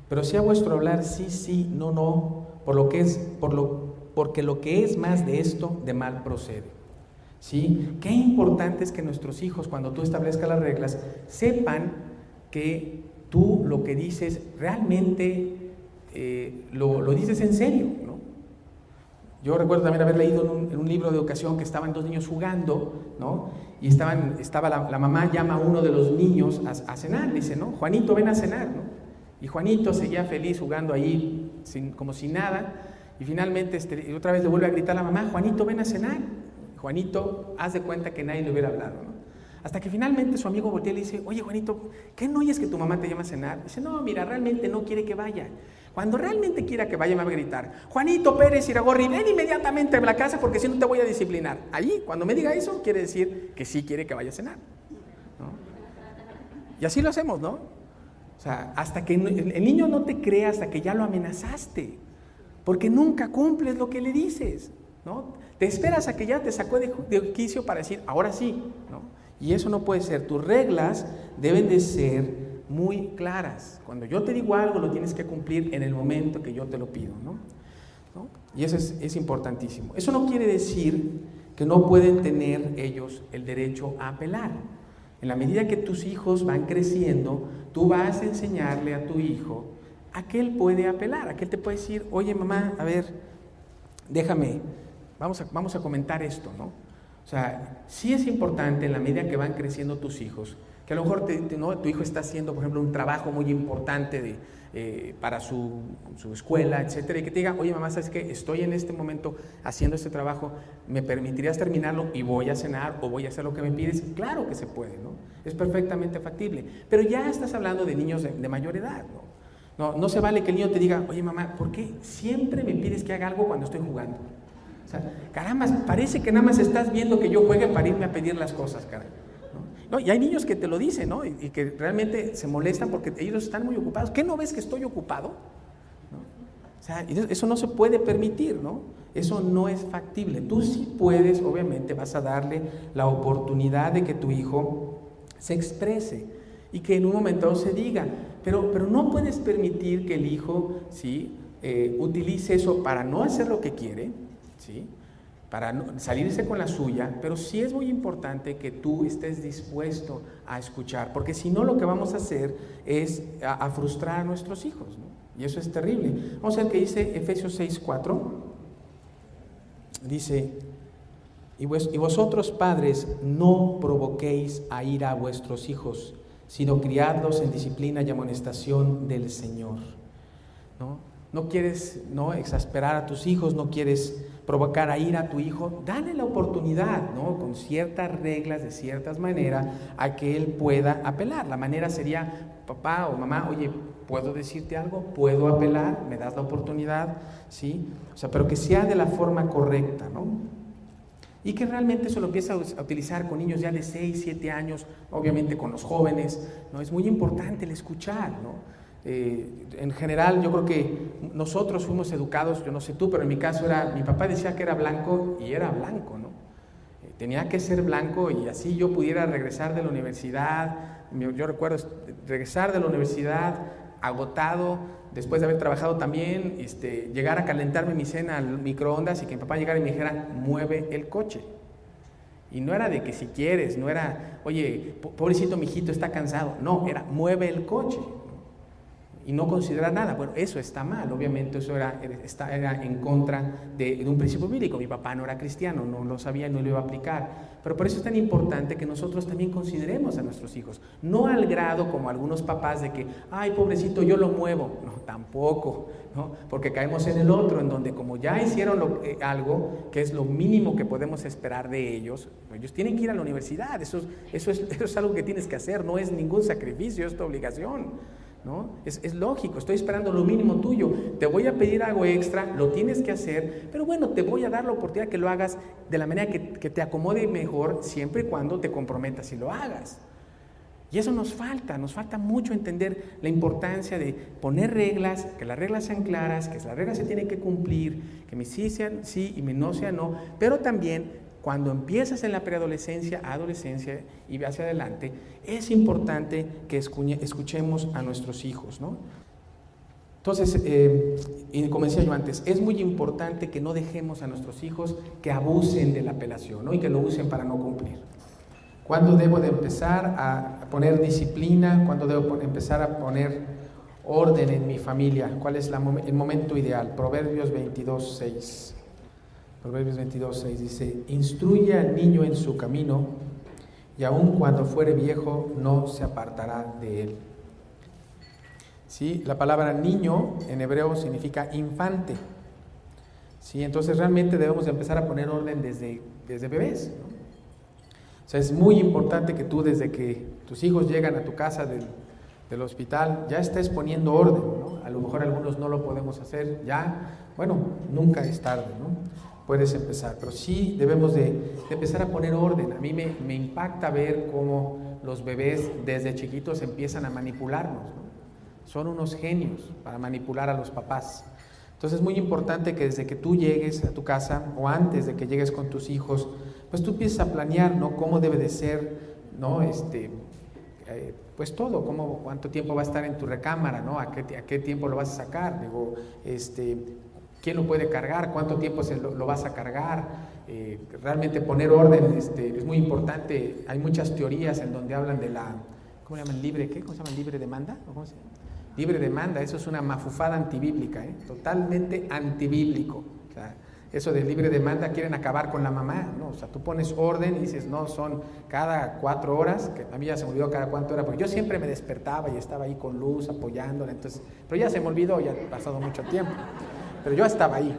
Pero sea vuestro hablar sí, sí, no, no, porque lo que es más de esto, de mal procede. ¿Sí? Qué importante es que nuestros hijos, cuando tú establezcas las reglas, sepan que tú lo que dices realmente lo dices en serio, ¿no? Yo recuerdo también haber leído en un libro de educación que estaban dos niños jugando, ¿no? Y estaba la mamá llama a uno de los niños a cenar, dice, ¿no? Juanito, ven a cenar, ¿no? Y Juanito seguía feliz jugando ahí, como si nada, y finalmente otra vez le vuelve a gritar a la mamá, Juanito, ven a cenar. Juanito, haz de cuenta que nadie le hubiera hablado, ¿no? Hasta que finalmente su amigo voltea y le dice, oye, Juanito, ¿qué no oyes que tu mamá te llama a cenar? Dice, no, mira, realmente no quiere que vaya. Cuando realmente quiera que vaya me va a gritar, Juanito Pérez Iragorri, ven inmediatamente a la casa porque si no te voy a disciplinar. Allí, cuando me diga eso, quiere decir que sí quiere que vaya a cenar, ¿no? Y así lo hacemos, ¿no? O sea, hasta que el niño no te crea, hasta que ya lo amenazaste, porque nunca cumples lo que le dices, ¿no? Te esperas a que ya te sacó de quicio para decir, ahora sí, ¿no? Y eso no puede ser. Tus reglas deben de ser muy claras. Cuando yo te digo algo, lo tienes que cumplir en el momento que yo te lo pido, ¿no? Y eso es importantísimo. Eso no quiere decir que no pueden tener ellos el derecho a apelar. En la medida que tus hijos van creciendo, tú vas a enseñarle a tu hijo a que él puede apelar, a que él te puede decir, oye mamá, a ver, déjame, vamos a comentar esto, ¿no? O sea, sí es importante en la medida que van creciendo tus hijos, que a lo mejor ¿no? tu hijo está haciendo, por ejemplo, un trabajo muy importante para su escuela, etcétera, y que te diga, oye mamá, ¿sabes qué? Estoy en este momento haciendo este trabajo, ¿me permitirías terminarlo y voy a cenar o voy a hacer lo que me pides? Claro que se puede, ¿no? Es perfectamente factible, pero ya estás hablando de niños de mayor edad, ¿no? No se vale que el niño te diga, oye mamá, ¿por qué siempre me pides que haga algo cuando estoy jugando? O sea, caramba, parece que nada más estás viendo que yo juegue para irme a pedir las cosas, caray. ¿No? Y hay niños que te lo dicen, ¿no? Y que realmente se molestan porque ellos están muy ocupados. ¿Qué no ves que estoy ocupado? ¿No? O sea, eso no se puede permitir, ¿no? Eso no es factible. Tú sí puedes, obviamente, vas a darle la oportunidad de que tu hijo se exprese. y que en un momento dado se diga, pero no puedes permitir que el hijo, ¿sí?, utilice eso para no hacer lo que quiere, ¿sí?, para salirse con la suya, pero sí es muy importante que tú estés dispuesto a escuchar, porque si no lo que vamos a hacer es a frustrar a nuestros hijos, ¿no? Y eso es terrible. Vamos a ver qué dice Efesios 6:4. Dice: y vosotros padres no provoquéis a ira a vuestros hijos, sino criadlos en disciplina y amonestación del Señor. No quieres, ¿no?, exasperar a tus hijos, no quieres provocar a ira a tu hijo, dale la oportunidad, ¿no?, con ciertas reglas, de ciertas maneras, a que él pueda apelar. La manera sería: papá o mamá, oye, ¿puedo decirte algo? ¿Puedo apelar? ¿Me das la oportunidad? ¿Sí? O sea, pero que sea de la forma correcta, ¿no? Y que realmente eso lo empieza a utilizar con niños ya de 6, 7 años, obviamente con los jóvenes, ¿no? Es muy importante el escuchar, ¿no? En general yo creo que nosotros fuimos educados, yo no sé tú, pero en mi caso mi papá decía que era blanco y era blanco, ¿no? Tenía que ser blanco y así yo pudiera regresar de la universidad. Yo recuerdo regresar de la universidad agotado, después de haber trabajado también, llegar a calentarme mi cena al microondas y que mi papá llegara y me dijera: mueve el coche. Y no era de que si quieres, no era, oye, pobrecito mijito está cansado, no, era mueve el coche. Y no considerar nada. Bueno, eso está mal, obviamente eso era en contra de un principio bíblico. Mi papá no era cristiano, no lo sabía y no lo iba a aplicar. Pero por eso es tan importante que nosotros también consideremos a nuestros hijos, no al grado como algunos papás de que, ay, pobrecito, yo lo muevo. No, tampoco, ¿no? Porque caemos en el otro, en donde como ya hicieron algo que es lo mínimo que podemos esperar de ellos, ellos tienen que ir a la universidad. Eso es algo que tienes que hacer, no es ningún sacrificio, es tu obligación, ¿no? Es lógico, estoy esperando lo mínimo tuyo, te voy a pedir algo extra, lo tienes que hacer, pero bueno, te voy a dar la oportunidad que lo hagas de la manera que te acomode mejor, siempre y cuando te comprometas y lo hagas. Y eso nos falta mucho entender la importancia de poner reglas, que las reglas sean claras, que las reglas se tienen que cumplir, que mis sí sean sí y mis no sean no, pero también cuando empiezas en la preadolescencia, adolescencia y hacia adelante, es importante que escuchemos a nuestros hijos, ¿no? Entonces, y como decía yo antes, es muy importante que no dejemos a nuestros hijos que abusen de la apelación, ¿no?, y que lo usen para no cumplir. ¿Cuándo debo de empezar a poner disciplina? ¿Cuándo debo empezar a poner orden en mi familia? ¿Cuál es el momento ideal? Proverbios 22:6. Proverbios 22:6 dice: instruye al niño en su camino, y aun cuando fuere viejo no se apartará de él. ¿Sí? La palabra niño en hebreo significa infante. ¿Sí? Entonces realmente debemos de empezar a poner orden desde bebés, ¿no? O sea, es muy importante que tú, desde que tus hijos llegan a tu casa del hospital, ya estés poniendo orden, ¿no? A lo mejor algunos no lo podemos hacer ya, bueno, nunca es tarde, ¿no? Puedes empezar, pero sí debemos de empezar a poner orden. A mí me impacta ver cómo los bebés desde chiquitos empiezan a manipularnos, ¿no? Son unos genios para manipular a los papás. Entonces es muy importante que desde que tú llegues a tu casa o antes de que llegues con tus hijos, pues tú empieces a planear, ¿no?, cómo debe de ser, ¿no?, pues todo, cuánto tiempo va a estar en tu recámara, ¿no?, a qué tiempo lo vas a sacar, digo, ¿quién lo puede cargar? ¿Cuánto tiempo lo vas a cargar? Realmente poner orden es muy importante. Hay muchas teorías en donde hablan de la, ¿cómo le llaman? ¿Cómo se llama? ¿Libre demanda? ¿O cómo se llama? Libre demanda, eso es una mafufada antibíblica, totalmente antibíblico. O sea, eso de libre demanda, quieren acabar con la mamá, ¿no? O sea, tú pones orden y dices, no, son cada 4 horas, que a mí ya se me olvidó cada cuánto era, porque yo siempre me despertaba y estaba ahí con luz, apoyándola, entonces, pero ya se me olvidó, ya ha pasado mucho tiempo. Pero yo estaba ahí,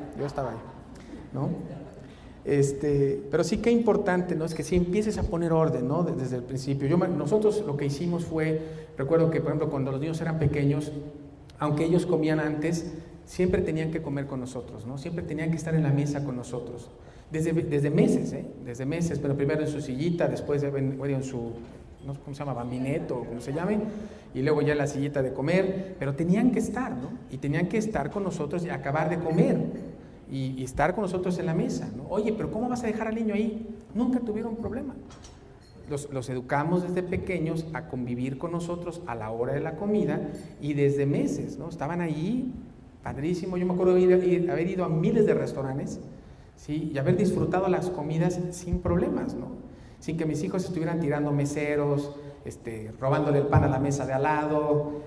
¿no? Pero sí que importante, ¿no?, es que sí empieces a poner orden, ¿no?, desde el principio. Nosotros lo que hicimos fue, recuerdo que, por ejemplo, cuando los niños eran pequeños, aunque ellos comían antes, siempre tenían que comer con nosotros, ¿no? Siempre tenían que estar en la mesa con nosotros. Desde meses, pero primero en su sillita, después en su, no sé cómo se llama, bambineto, o como se llame, y luego ya en la sillita de comer, pero tenían que estar, ¿no? Y tenían que estar con nosotros y acabar de comer, y estar con nosotros en la mesa, ¿no? Oye, pero ¿cómo vas a dejar al niño ahí? Nunca tuvieron problema. los educamos desde pequeños a convivir con nosotros a la hora de la comida y desde meses, ¿no? Estaban ahí, padrísimo. Yo me acuerdo de haber ido a miles de restaurantes, ¿sí? Y haber disfrutado las comidas sin problemas, ¿no? Sin que mis hijos estuvieran tirando meseros, robándole el pan a la mesa de al lado,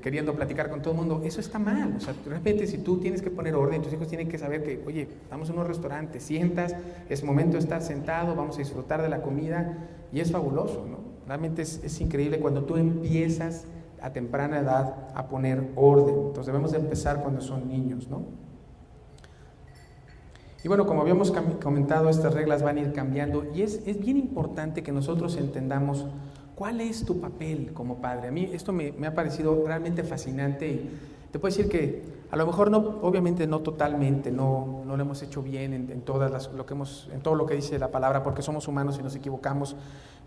queriendo platicar con todo el mundo. Eso está mal. O sea, de repente, si tú tienes que poner orden, tus hijos tienen que saber que, oye, estamos en un restaurante, sientas, es momento de estar sentado, vamos a disfrutar de la comida, y es fabuloso, ¿no? Realmente es increíble cuando tú empiezas a temprana edad a poner orden. Entonces debemos de empezar cuando son niños, ¿no? Y bueno, como habíamos comentado, estas reglas van a ir cambiando, y es bien importante que nosotros entendamos cuál es tu papel como padre. A mí esto me ha parecido realmente fascinante, y te puedo decir que a lo mejor no, obviamente no totalmente, no lo hemos hecho bien en todo lo que dice la palabra, porque somos humanos y nos equivocamos,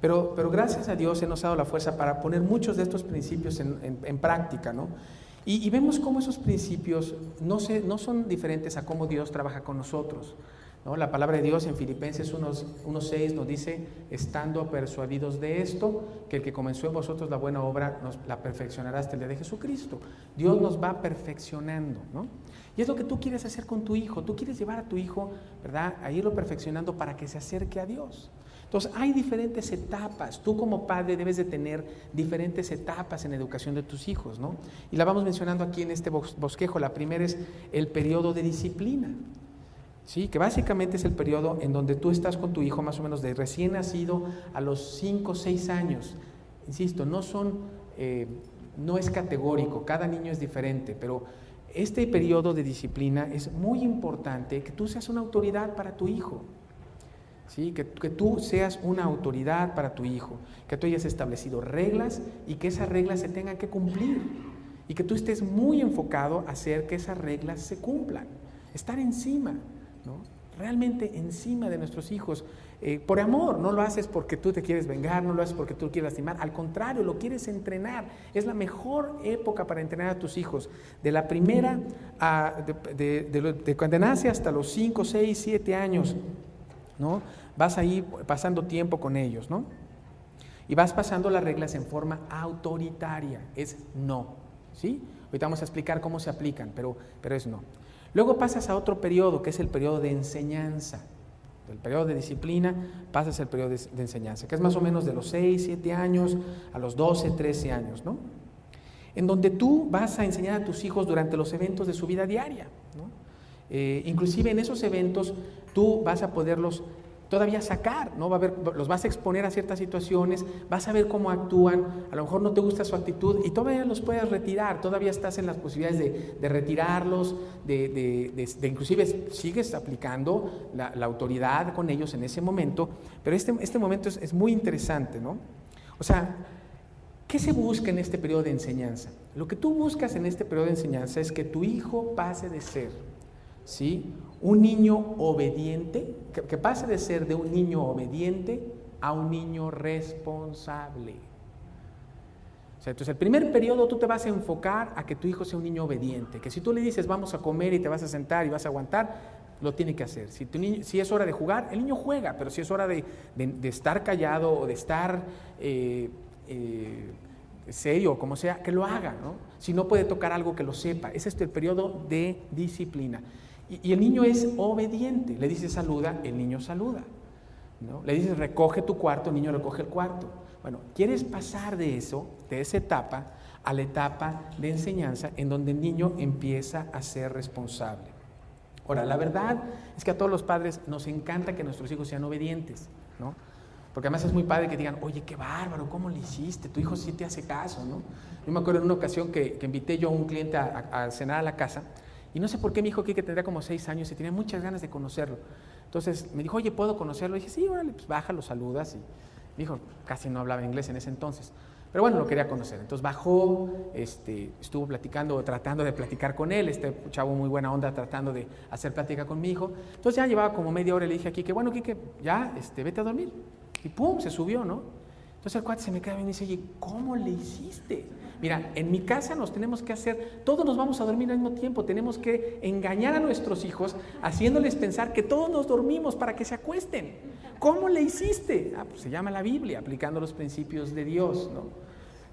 pero gracias a Dios Él nos ha dado la fuerza para poner muchos de estos principios en práctica, ¿no? Y vemos cómo esos principios no son diferentes a cómo Dios trabaja con nosotros, ¿no? La palabra de Dios en Filipenses 1:6 nos dice: estando persuadidos de esto, que el que comenzó en vosotros la buena obra la perfeccionará hasta el día de Jesucristo. Dios nos va perfeccionando, ¿no? Y es lo que tú quieres hacer con tu hijo. Tú quieres llevar a tu hijo, ¿verdad?, a irlo perfeccionando para que se acerque a Dios. Entonces hay diferentes etapas. Tú como padre debes de tener diferentes etapas en la educación de tus hijos, ¿no? Y la vamos mencionando aquí en este bosquejo. La primera es el periodo de disciplina, ¿sí? Que básicamente es el periodo en donde tú estás con tu hijo más o menos de recién nacido a los 5 o 6 años. Insisto, no es categórico, cada niño es diferente, pero este periodo de disciplina es muy importante que tú seas una autoridad para tu hijo. ¿Sí? Que tú seas una autoridad para tu hijo, que tú hayas establecido reglas y que esas reglas se tengan que cumplir, y que tú estés muy enfocado a hacer que esas reglas se cumplan, estar encima, ¿no? Realmente encima de nuestros hijos, por amor. No lo haces porque tú te quieres vengar, no lo haces porque tú quieres lastimar, al contrario, lo quieres entrenar. Es la mejor época para entrenar a tus hijos, de la primera de cuando nace hasta los 5, 6, 7 años, ¿no? Vas a ir pasando tiempo con ellos, ¿no? Y vas pasando las reglas en forma autoritaria, es no, ¿sí? Ahorita vamos a explicar cómo se aplican, pero es no. Luego pasas a otro periodo, que es el periodo de enseñanza. Del periodo de disciplina pasas al periodo de enseñanza, que es más o menos de los 6, 7 años a los 12, 13 años, ¿no? En donde tú vas a enseñar a tus hijos durante los eventos de su vida diaria, ¿no? Inclusive en esos eventos tú vas a poderlos todavía sacar, ¿no? Los vas a exponer a ciertas situaciones, vas a ver cómo actúan. A lo mejor no te gusta su actitud y todavía los puedes retirar, todavía estás en las posibilidades de retirarlos, de inclusive sigues aplicando la autoridad con ellos en ese momento, pero este momento es muy interesante, ¿no? O sea, ¿qué se busca en este periodo de enseñanza? Lo que tú buscas en este periodo de enseñanza es que tu hijo pase de ser, ¿sí?, un niño obediente, que pase de ser de un niño obediente a un niño responsable. O sea, entonces el primer periodo tú te vas a enfocar a que tu hijo sea un niño obediente, que si tú le dices vamos a comer y te vas a sentar y vas a aguantar, lo tiene que hacer. Si es hora de jugar, el niño juega, pero si es hora de estar callado o de estar serio o como sea, que lo haga, ¿no? Si no puede tocar algo, que lo sepa. Ese es el periodo de disciplina. Y el niño es obediente. Le dices saluda, el niño saluda, ¿no? Le dices recoge tu cuarto, el niño recoge el cuarto. Bueno, quieres pasar de esa etapa a la etapa de enseñanza, en donde el niño empieza a ser responsable. Ahora, la verdad es que a todos los padres nos encanta que nuestros hijos sean obedientes, ¿no? Porque además es muy padre que digan, oye, qué bárbaro, ¿cómo le hiciste? Tu hijo sí te hace caso, ¿no? Yo me acuerdo en una ocasión que invité yo a un cliente a cenar a la casa, y no sé por qué mi hijo Quique tendría como 6 años y tenía muchas ganas de conocerlo. Entonces me dijo, oye, ¿puedo conocerlo? Y dije, sí, órale, pues baja, lo saludas. Y mi hijo casi no hablaba inglés en ese entonces, pero bueno, lo quería conocer. Entonces bajó, estuvo platicando, tratando de platicar con él, chavo muy buena onda, tratando de hacer plática con mi hijo. Entonces ya llevaba como media hora y le dije a Quique, bueno, Quique, ya, vete a dormir. Y pum, se subió, ¿no? Entonces el cuate se me queda bien y dice, oye, ¿cómo le hiciste? Mira, en mi casa nos tenemos que hacer, todos nos vamos a dormir al mismo tiempo, tenemos que engañar a nuestros hijos haciéndoles pensar que todos nos dormimos para que se acuesten. ¿Cómo le hiciste? Pues se llama la Biblia, aplicando los principios de Dios, ¿no?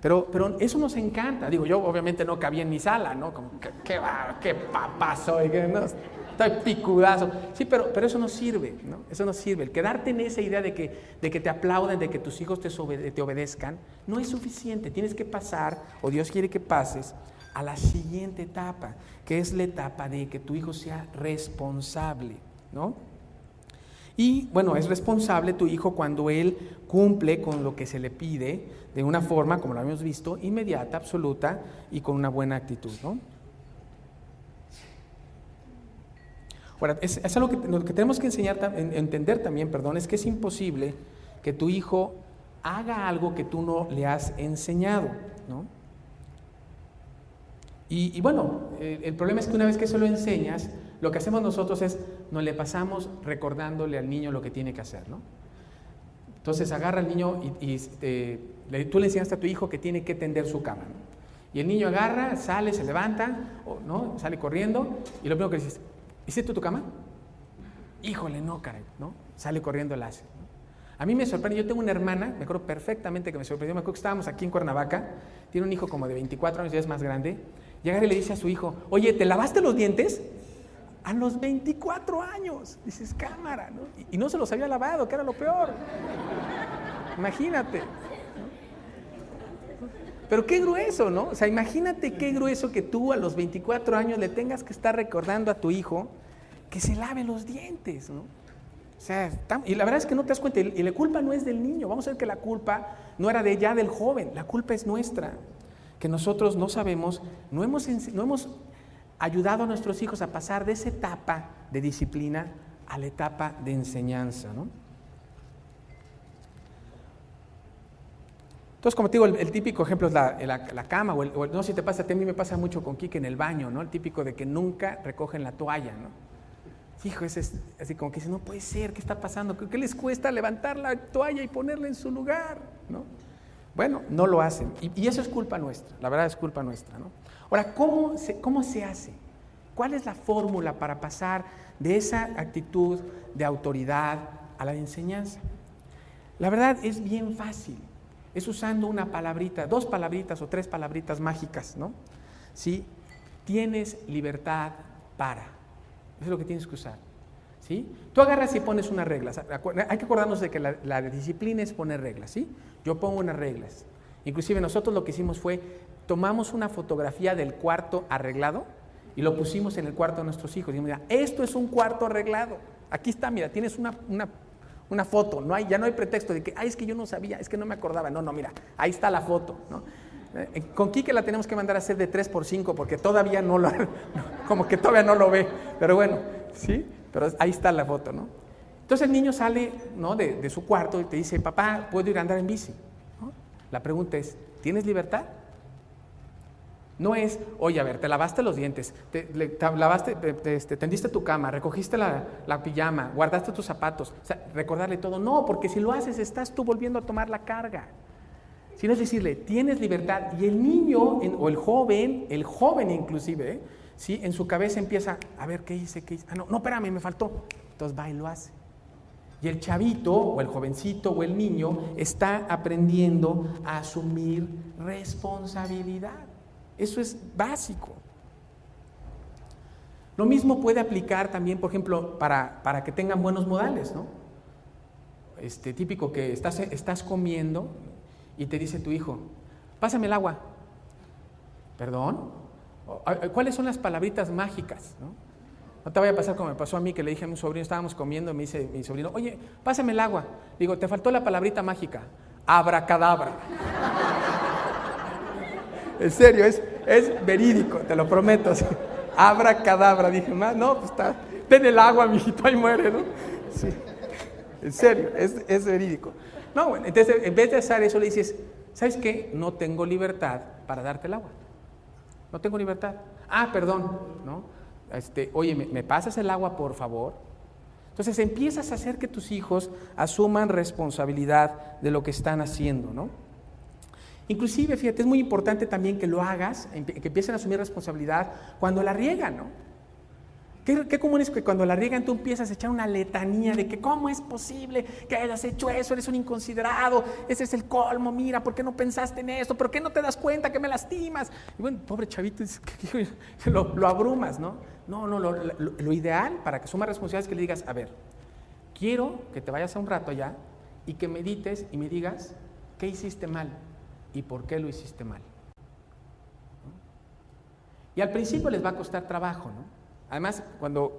Pero eso nos encanta. Digo, yo obviamente no cabía en mi sala, ¿no? Como, qué papá soy, que no, estoy picudazo. Sí, pero eso no sirve, ¿no? Eso no sirve. El quedarte en esa idea de que te aplauden, de que tus hijos te obedezcan, no es suficiente. Tienes que pasar, o Dios quiere que pases, a la siguiente etapa, que es la etapa de que tu hijo sea responsable, ¿no? Y bueno, es responsable tu hijo cuando él cumple con lo que se le pide de una forma, como lo habíamos visto, inmediata, absoluta y con una buena actitud, ¿no? Ahora, es algo que, lo que tenemos que entender también, es que es imposible que tu hijo haga algo que tú no le has enseñado, ¿no? Y bueno, el problema es que una vez que eso lo enseñas, lo que hacemos nosotros es, nos le pasamos recordándole al niño lo que tiene que hacer, ¿no? Entonces agarra al niño y tú le enseñaste a tu hijo que tiene que tender su cama, ¿no? Y el niño agarra, sale, se levanta, ¿no? Sale corriendo, y lo primero que dices, ¿hiciste tu cama? Híjole, no, caray, ¿no? Sale corriendo, la hace, ¿no? A mí me sorprende, yo tengo una hermana, me acuerdo perfectamente que me sorprendió, me acuerdo que estábamos aquí en Cuernavaca, tiene un hijo como de 24 años, ya es más grande, y agarra y le dice a su hijo, oye, ¿te lavaste los dientes? A los 24 años, dices, cámara, ¿no? Y no se los había lavado, que era lo peor. Imagínate, ¿no? Pero qué grueso, ¿no? O sea, imagínate qué grueso que tú a los 24 años le tengas que estar recordando a tu hijo que se lave los dientes, ¿no? O sea, y la verdad es que no te das cuenta, y la culpa no es del niño, vamos a ver que la culpa no era del joven, la culpa es nuestra, que nosotros no sabemos, no hemos ayudado a nuestros hijos a pasar de esa etapa de disciplina a la etapa de enseñanza, ¿no? Entonces, como te digo, el típico ejemplo es la cama, no sé si te pasa, a mí me pasa mucho con Kike en el baño, ¿no? El típico de que nunca recogen la toalla, ¿no? Hijo, ese es así como que dice, no puede ser, ¿qué está pasando? ¿Qué les cuesta levantar la toalla y ponerla en su lugar, ¿no? Bueno, no lo hacen, y eso es culpa nuestra, la verdad es culpa nuestra, ¿no? Ahora, ¿cómo se hace? ¿Cuál es la fórmula para pasar de esa actitud de autoridad a la de enseñanza? La verdad es bien fácil, es usando una palabrita, 2 palabritas o 3 palabritas mágicas, ¿no? ¿Sí? Tienes libertad para, eso es lo que tienes que usar, ¿sí? Tú agarras y pones unas reglas, hay que acordarnos de que la disciplina es poner reglas, ¿sí? Yo pongo unas reglas, inclusive nosotros lo que hicimos fue, tomamos una fotografía del cuarto arreglado y lo pusimos en el cuarto de nuestros hijos. Y dijimos, mira, esto es un cuarto arreglado. Aquí está, mira, tienes una foto. Ya no hay pretexto de que, es que yo no sabía, es que no me acordaba. No, mira, ahí está la foto, ¿no? Con Kike la tenemos que mandar a hacer de 3x5 porque todavía como que todavía no lo ve. Pero bueno, ¿sí? Pero ahí está la foto, ¿no? Entonces el niño sale, ¿no? de su cuarto y te dice, papá, ¿puedo ir a andar en bici? ¿No? La pregunta es, ¿tienes libertad? No es, oye, a ver, te lavaste los dientes, tendiste tu cama, recogiste la pijama, guardaste tus zapatos, o sea, recordarle todo. No, porque si lo haces, estás tú volviendo a tomar la carga. Sino es decirle, tienes libertad, y el niño, o el joven inclusive, ¿sí? En su cabeza empieza, a ver, ¿qué hice? No, espérame, me faltó. Entonces va y lo hace. Y el chavito, o el jovencito, o el niño, está aprendiendo a asumir responsabilidad. Eso es básico. Lo mismo puede aplicar también, por ejemplo, para que tengan buenos modales, ¿no? Típico que estás comiendo y te dice tu hijo, pásame el agua. ¿Perdón? ¿Cuáles son las palabritas mágicas, no? No te vaya a pasar como me pasó a mí, que le dije a mi sobrino, estábamos comiendo, y me dice mi sobrino, oye, pásame el agua. Digo, te faltó la palabrita mágica, abracadabra. En serio, es verídico, te lo prometo. Así. Abracadabra, dije, no, pues está, ten el agua, mijito, ahí muere, ¿no? Sí, en serio, es verídico. No, bueno, entonces en vez de hacer eso le dices, ¿sabes qué? No tengo libertad para darte el agua. No tengo libertad. Perdón, ¿no? Oye, ¿me pasas el agua, por favor? Entonces empiezas a hacer que tus hijos asuman responsabilidad de lo que están haciendo, ¿no? Inclusive, fíjate, es muy importante también que lo hagas, que empiecen a asumir responsabilidad cuando la riegan, ¿no? Qué común es que cuando la riegan tú empiezas a echar una letanía de que cómo es posible que hayas hecho eso, eres un inconsiderado, ese es el colmo, mira, ¿por qué no pensaste en esto? ¿Por qué no te das cuenta que me lastimas? Y bueno, pobre chavito, lo abrumas, ¿no? No, lo ideal para que asuma responsabilidad es que le digas, a ver, quiero que te vayas a un rato allá y que medites y me digas qué hiciste mal y por qué lo hiciste mal, ¿no? Y al principio les va a costar trabajo, ¿no? Además, cuando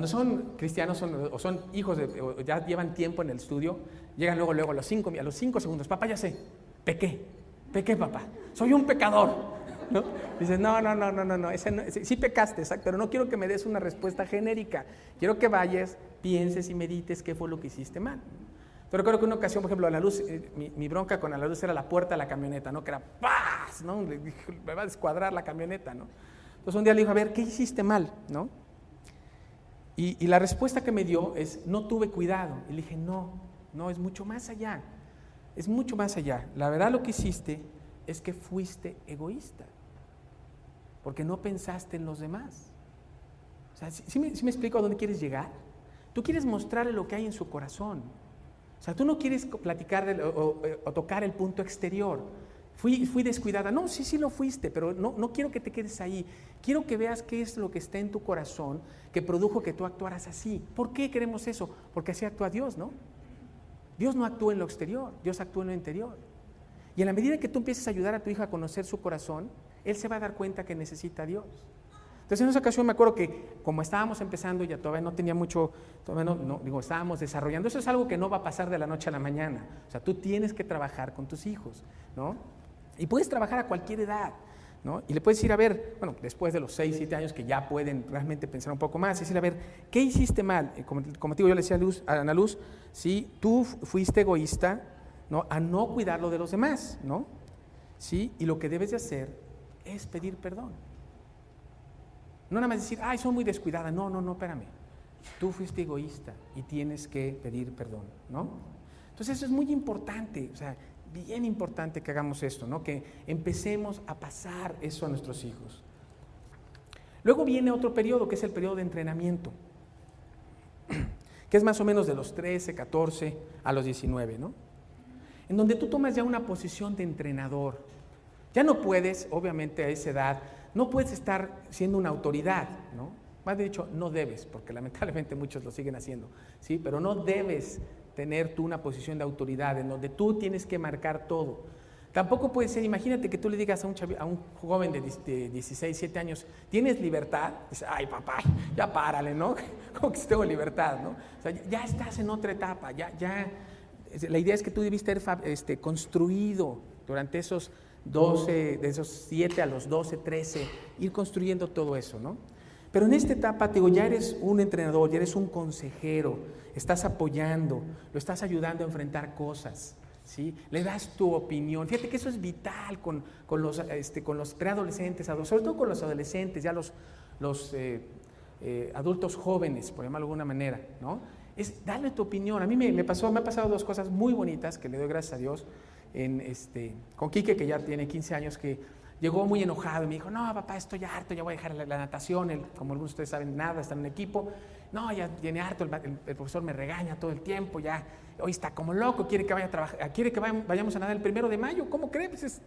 son cristianos o son hijos o ya llevan tiempo en el estudio, llegan luego a los 5 segundos, papá, ya sé, pequé papá, soy un pecador, ¿no? Dices, no, sí pecaste, exacto, pero no quiero que me des una respuesta genérica, quiero que vayas, pienses y medites qué fue lo que hiciste mal. Yo recuerdo que una ocasión, por ejemplo, Ana Luz, mi bronca con Ana Luz era la puerta de la camioneta, ¿no? Que era ¡paz! ¿No? Me va a descuadrar la camioneta, ¿no? Entonces un día le dijo, a ver, ¿qué hiciste mal? ¿No? Y la respuesta que me dio es, no tuve cuidado. Y le dije, no, es mucho más allá. Es mucho más allá. La verdad lo que hiciste es que fuiste egoísta. Porque no pensaste en los demás. O sea, ¿sí me explico a dónde quieres llegar? Tú quieres mostrarle lo que hay en su corazón. O sea, tú no quieres platicar o tocar el punto exterior. Fui descuidada. No, sí lo fuiste, pero no quiero que te quedes ahí. Quiero que veas qué es lo que está en tu corazón que produjo que tú actuaras así. ¿Por qué queremos eso? Porque así actúa Dios, ¿no? Dios no actúa en lo exterior, Dios actúa en lo interior. Y en la medida que tú empieces a ayudar a tu hija a conocer su corazón, él se va a dar cuenta que necesita a Dios. Entonces en esa ocasión me acuerdo que como estábamos empezando, ya todavía no tenía mucho, estábamos desarrollando. Eso es algo que no va a pasar de la noche a la mañana. O sea, tú tienes que trabajar con tus hijos, ¿no? Y puedes trabajar a cualquier edad, ¿no? Y le puedes decir, a ver, bueno, después de los 6, 7 años que ya pueden realmente pensar un poco más, decir, a ver, ¿qué hiciste mal? Como te digo, yo le decía a Ana Luz, ¿sí? Tú fuiste egoísta, ¿no? A no cuidar lo de los demás, ¿no? ¿Sí? Y lo que debes de hacer es pedir perdón. No nada más decir, ay, soy muy descuidada. No, espérame. Tú fuiste egoísta y tienes que pedir perdón, ¿no? Entonces eso es muy importante, o sea, bien importante que hagamos esto, ¿no? Que empecemos a pasar eso a nuestros hijos. Luego viene otro periodo, que es el periodo de entrenamiento, que es más o menos de los 13, 14 a los 19, ¿no? En donde tú tomas ya una posición de entrenador. Ya no puedes, obviamente a esa edad, no puedes estar siendo una autoridad, ¿no? Más de dicho, no debes, porque lamentablemente muchos lo siguen haciendo, ¿sí? Pero no debes tener tú una posición de autoridad en donde tú tienes que marcar todo. Tampoco puede ser, imagínate que tú le digas a un joven de 16, 17 años, ¿tienes libertad? Dice, ay papá, ya párale, ¿no? ¿Cómo que si tengo libertad, no? O sea, ya estás en otra etapa, la idea es que tú debiste haber construido durante esos 12, de esos 7 a los 12, 13, ir construyendo todo eso, ¿no? Pero en esta etapa, te digo, ya eres un entrenador, ya eres un consejero, estás apoyando, lo estás ayudando a enfrentar cosas, ¿sí? Le das tu opinión. Fíjate que eso es vital con los preadolescentes, sobre todo con los adolescentes, ya los adultos jóvenes, por llamarlo de alguna manera, ¿no? Es darle tu opinión. A mí me ha pasado 2 cosas muy bonitas que le doy gracias a Dios con Quique, que ya tiene 15 años, que llegó muy enojado y me dijo, no papá, estoy harto, ya voy a dejar la natación, como algunos de ustedes saben, nada, está en un equipo, no, ya viene harto, el profesor me regaña todo el tiempo, ya, hoy está como loco, quiere que vaya a trabajar, quiere que vayamos a nadar el 1 de mayo, ¿cómo crees? Pues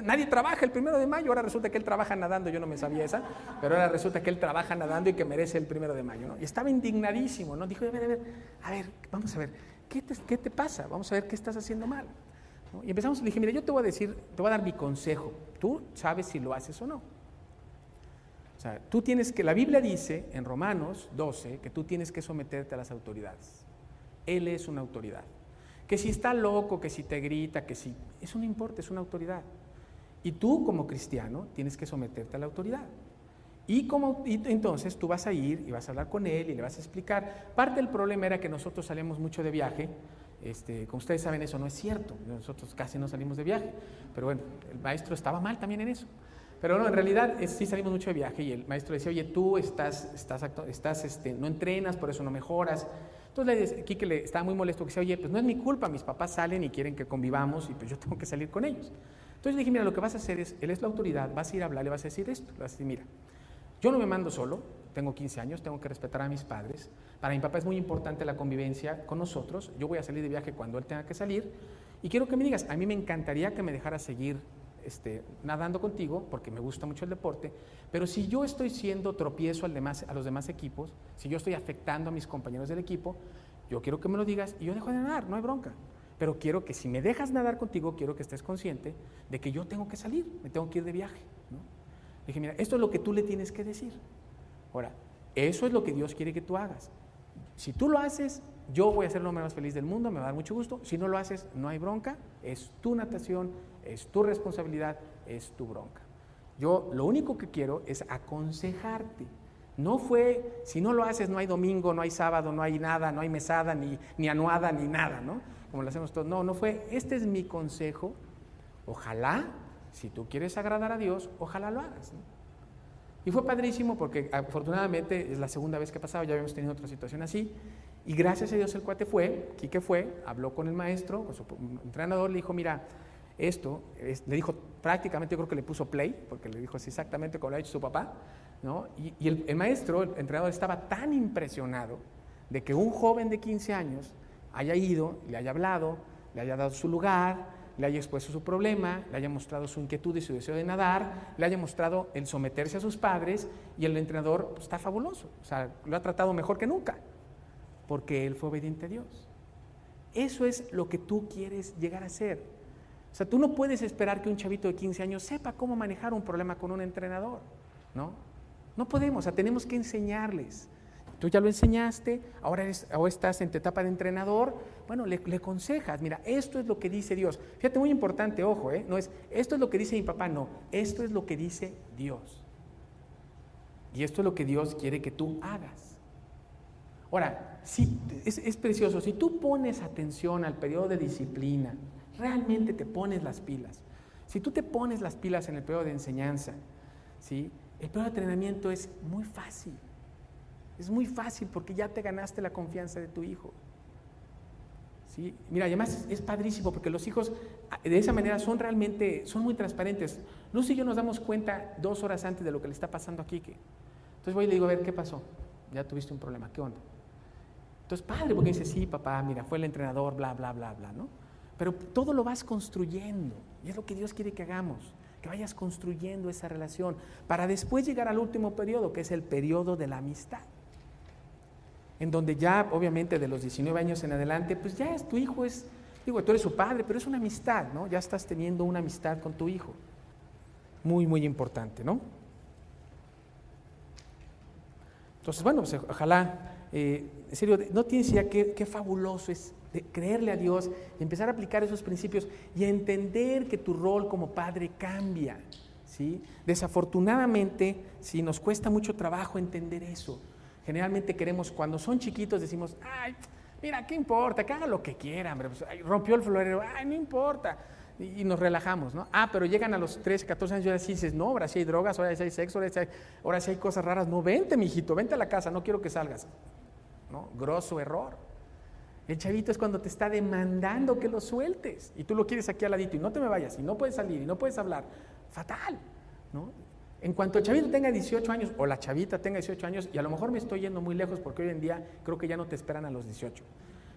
nadie trabaja el 1 de mayo, ahora resulta que él trabaja nadando, yo no me sabía esa, pero ahora resulta que él trabaja nadando y que merece el 1 de mayo, ¿no? Y estaba indignadísimo, ¿no? Dijo, a ver, vamos a ver, ¿qué te pasa? Vamos a ver qué estás haciendo mal, ¿no? Y empezamos, le dije, mira, yo te voy a dar mi consejo, tú sabes si lo haces o no. O sea, la Biblia dice en Romanos 12 que tú tienes que someterte a las autoridades. Él es una autoridad. Que si está loco, que si te grita, eso no importa, es una autoridad. Y tú como cristiano tienes que someterte a la autoridad. Y entonces tú vas a ir y vas a hablar con él y le vas a explicar. Parte del problema era que nosotros salimos mucho de viaje. Como ustedes saben, eso no es cierto. Nosotros casi no salimos de viaje. Pero bueno, el maestro estaba mal también en eso. Pero no, en realidad sí salimos mucho de viaje y el maestro decía, oye, tú no entrenas, por eso no mejoras. Entonces Quique le estaba muy molesto, que decía, oye, pues no es mi culpa, mis papás salen y quieren que convivamos y pues yo tengo que salir con ellos. Entonces le dije, mira, lo que vas a hacer es, él es la autoridad, vas a ir a hablar, le vas a decir esto, le vas a decir, mira, yo no me mando solo, tengo 15 años, tengo que respetar a mis padres, para mi papá es muy importante la convivencia con nosotros, yo voy a salir de viaje cuando él tenga que salir y quiero que me digas, a mí me encantaría que me dejaras seguir nadando contigo, porque me gusta mucho el deporte, pero si yo estoy siendo tropiezo a los demás equipos, si yo estoy afectando a mis compañeros del equipo, yo quiero que me lo digas y yo dejo de nadar, no hay bronca. Pero quiero que si me dejas nadar contigo, quiero que estés consciente de que yo tengo que salir, me tengo que ir de viaje, ¿no? Dije, mira, esto es lo que tú le tienes que decir. Ahora, eso es lo que Dios quiere que tú hagas. Si tú lo haces, yo voy a ser el hombre más feliz del mundo, me va a dar mucho gusto. Si no lo haces, no hay bronca, es tu natación, es tu responsabilidad, es tu bronca. Yo lo único que quiero es aconsejarte. No fue, si no lo haces, no hay domingo, no hay sábado, no hay nada, no hay mesada, ni anuada, ni nada, ¿no? Como lo hacemos todos. No fue, este es mi consejo. Ojalá, si tú quieres agradar a Dios, ojalá lo hagas, ¿no? Y fue padrísimo porque afortunadamente es la segunda vez que pasaba, ya habíamos tenido otra situación así. Y gracias a Dios el cuate Quique fue, habló con el maestro, con su entrenador, le dijo, mira, le dijo prácticamente, yo creo que le puso play, porque le dijo así exactamente como lo ha hecho su papá, ¿no? Y el maestro, el entrenador, estaba tan impresionado de que un joven de 15 años haya ido, le haya hablado, le haya dado su lugar, le haya expuesto su problema, le haya mostrado su inquietud y su deseo de nadar, le haya mostrado el someterse a sus padres, y el entrenador pues, está fabuloso, o sea, lo ha tratado mejor que nunca, porque él fue obediente a Dios. Eso es lo que tú quieres llegar a ser. O sea, tú no puedes esperar que un chavito de 15 años sepa cómo manejar un problema con un entrenador, ¿no? No podemos, o sea, tenemos que enseñarles. Tú ya lo enseñaste, ahora estás en tu etapa de entrenador, bueno, le aconsejas, mira, esto es lo que dice Dios. Fíjate, muy importante, ojo, no es, esto es lo que dice mi papá, no, esto es lo que dice Dios. Y esto es lo que Dios quiere que tú hagas. Ahora, es precioso, si tú pones atención al periodo de disciplina, realmente te pones las pilas. Si tú te pones las pilas en el periodo de enseñanza, ¿sí? El periodo de entrenamiento es muy fácil. Es muy fácil porque ya te ganaste la confianza de tu hijo. ¿Sí? Mira, además es padrísimo porque los hijos de esa manera son muy transparentes. Luz y yo nos damos cuenta 2 horas antes de lo que le está pasando a Quique. Entonces voy y le digo, a ver, ¿qué pasó? Ya tuviste un problema, ¿qué onda? Entonces, padre, porque dice, sí, papá, mira, fue el entrenador, bla, bla, bla, bla, ¿no? Pero todo lo vas construyendo y es lo que Dios quiere que hagamos, que vayas construyendo esa relación para después llegar al último periodo, que es el periodo de la amistad. En donde ya, obviamente, de los 19 años en adelante, pues ya tu hijo tú eres su padre, pero es una amistad, ¿no? Ya estás teniendo una amistad con tu hijo. Muy, muy importante, ¿no? Entonces, bueno, pues ojalá, en serio, no tienes idea qué fabuloso es de creerle a Dios y empezar a aplicar esos principios y entender que tu rol como padre cambia, ¿sí? Desafortunadamente, sí, nos cuesta mucho trabajo entender eso. Generalmente queremos, cuando son chiquitos, decimos, ay, mira, ¿qué importa? Que haga lo que quiera, hombre. Pues, ay, rompió el florero, ay, no importa. Y nos relajamos, ¿no? Pero llegan a los 13, 14 años y ahora sí dices, no, ahora sí hay drogas, ahora sí hay sexo, ahora sí hay cosas raras. No, vente, mijito, vente a la casa, no quiero que salgas. ¿No? Grosso error. El chavito es cuando te está demandando que lo sueltes y tú lo quieres aquí al ladito y no te me vayas y no puedes salir y no puedes hablar. Fatal, ¿no? En cuanto el chavito tenga 18 años o la chavita tenga 18 años, y a lo mejor me estoy yendo muy lejos porque hoy en día creo que ya no te esperan a los 18.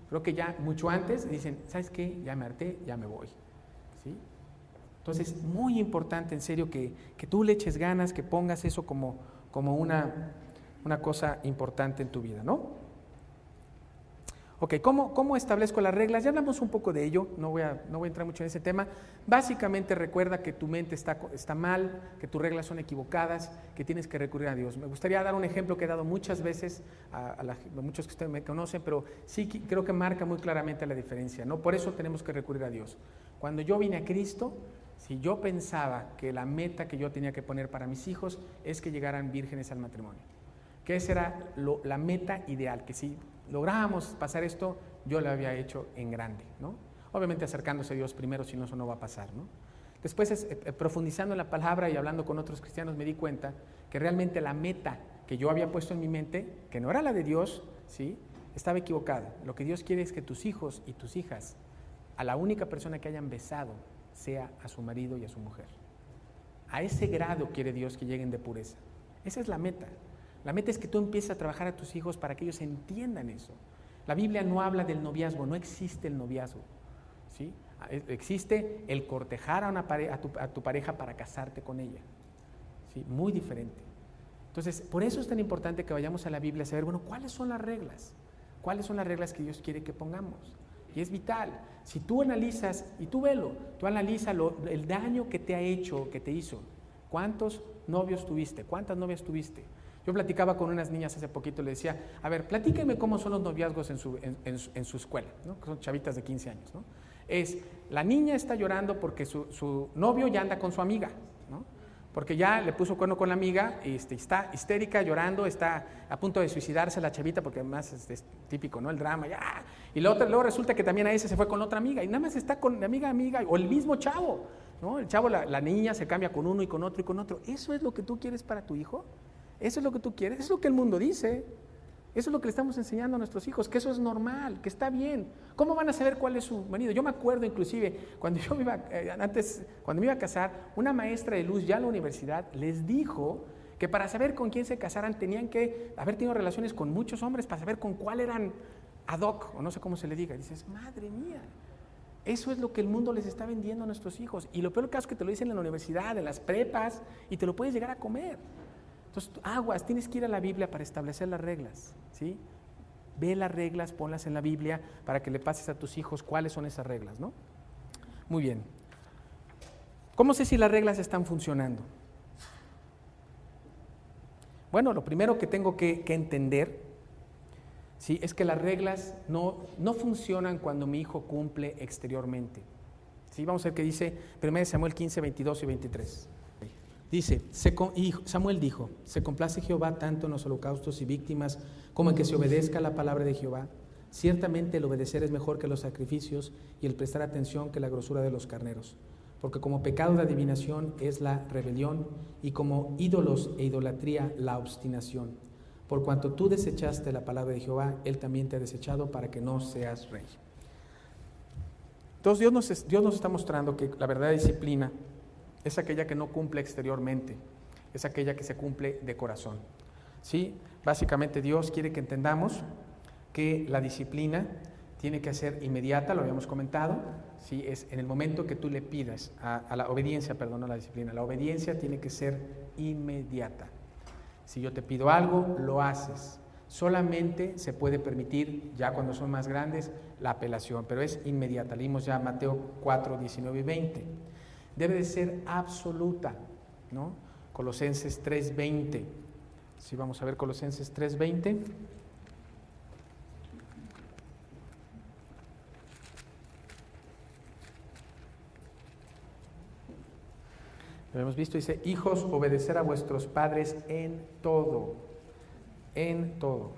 Creo que ya mucho antes dicen, ¿sabes qué? Ya me harté, ya me voy. ¿Sí? Entonces, muy importante, en serio, que tú le eches ganas, que pongas eso como una cosa importante en tu vida, ¿no? Ok, ¿cómo establezco las reglas? Ya hablamos un poco de ello, no voy a entrar mucho en ese tema. Básicamente recuerda que tu mente está mal, que tus reglas son equivocadas, que tienes que recurrir a Dios. Me gustaría dar un ejemplo que he dado muchas veces a muchos que ustedes me conocen, pero sí creo que marca muy claramente la diferencia, ¿no? Por eso tenemos que recurrir a Dios. Cuando yo vine a Cristo, si yo pensaba que la meta que yo tenía que poner para mis hijos es que llegaran vírgenes al matrimonio, que esa era la meta ideal, que si lográbamos pasar esto, yo lo había hecho en grande, ¿no? Obviamente acercándose a Dios primero, si no, eso no va a pasar, ¿no? Después, profundizando en la palabra y hablando con otros cristianos, me di cuenta que realmente la meta que yo había puesto en mi mente, que no era la de Dios, ¿sí?, estaba equivocada. Lo que Dios quiere es que tus hijos y tus hijas, a la única persona que hayan besado, sea a su marido y a su mujer. A ese grado quiere Dios que lleguen de pureza. Esa es la meta. La meta es que tú empieces a trabajar a tus hijos para que ellos entiendan eso. La Biblia no habla del noviazgo, no existe el noviazgo, ¿sí? Existe el cortejar a tu pareja para casarte con ella, ¿sí? Muy diferente. Entonces, por eso es tan importante que vayamos a la Biblia a saber, bueno, ¿cuáles son las reglas? ¿Cuáles son las reglas que Dios quiere que pongamos? Y es vital. Si tú analizas, y tú velo, tú analiza el daño que te ha hecho, que te hizo. ¿Cuántos novios tuviste? ¿Cuántas novias tuviste? Yo platicaba con unas niñas hace poquito, le decía, a ver, platíquenme cómo son los noviazgos en su escuela, ¿no? Que son chavitas de 15 años, ¿no? La niña está llorando porque su novio ya anda con su amiga, ¿no? Porque ya le puso cuerno con la amiga, está histérica, llorando, está a punto de suicidarse la chavita, porque además es típico, ¿no? El drama, ya. Y luego resulta que también a ese se fue con otra amiga, y nada más está con amiga, o el mismo chavo, ¿no? El chavo, la niña se cambia con uno y con otro y con otro. ¿Eso es lo que tú quieres para tu hijo? ¿Eso es lo que tú quieres? Eso es lo que el mundo dice. Eso es lo que le estamos enseñando a nuestros hijos, que eso es normal, que está bien. ¿Cómo van a saber cuál es su marido? Yo me acuerdo inclusive, cuando me iba a casar, una maestra de luz ya en la universidad les dijo que para saber con quién se casaran tenían que haber tenido relaciones con muchos hombres para saber con cuál eran ad hoc, o no sé cómo se le diga. Y dices, madre mía, eso es lo que el mundo les está vendiendo a nuestros hijos. Y lo peor del caso es que te lo dicen en la universidad, en las prepas, y te lo puedes llegar a comer. Entonces, aguas, tienes que ir a la Biblia para establecer las reglas, ¿sí? Ve las reglas, ponlas en la Biblia para que le pases a tus hijos cuáles son esas reglas, ¿no? Muy bien. ¿Cómo sé si las reglas están funcionando? Bueno, lo primero que tengo que entender, ¿sí?, es que las reglas no funcionan cuando mi hijo cumple exteriormente, ¿sí? Vamos a ver qué dice 1 Samuel 15, 22 y 23. Dice, y Samuel dijo, ¿se complace Jehová tanto en los holocaustos y víctimas como en que se obedezca la palabra de Jehová? Ciertamente el obedecer es mejor que los sacrificios y el prestar atención que la grosura de los carneros. Porque como pecado de adivinación es la rebelión y como ídolos e idolatría la obstinación. Por cuanto tú desechaste la palabra de Jehová, Él también te ha desechado para que no seas rey. Entonces Dios nos está mostrando que la verdadera disciplina es aquella que no cumple exteriormente, es aquella que se cumple de corazón. ¿Sí? Básicamente Dios quiere que entendamos que la disciplina tiene que ser inmediata, lo habíamos comentado, ¿sí? Es en el momento que tú le pidas a la obediencia, perdón, no la disciplina, la obediencia tiene que ser inmediata. Si yo te pido algo, lo haces. Solamente se puede permitir, ya cuando son más grandes, la apelación, pero es inmediata. Leímos ya Mateo 4, 19 y 20. Debe de ser absoluta, ¿no? Colosenses 3:20. Sí, vamos a ver Colosenses 3:20. Lo hemos visto, dice, hijos, obedecer a vuestros padres en todo, en todo.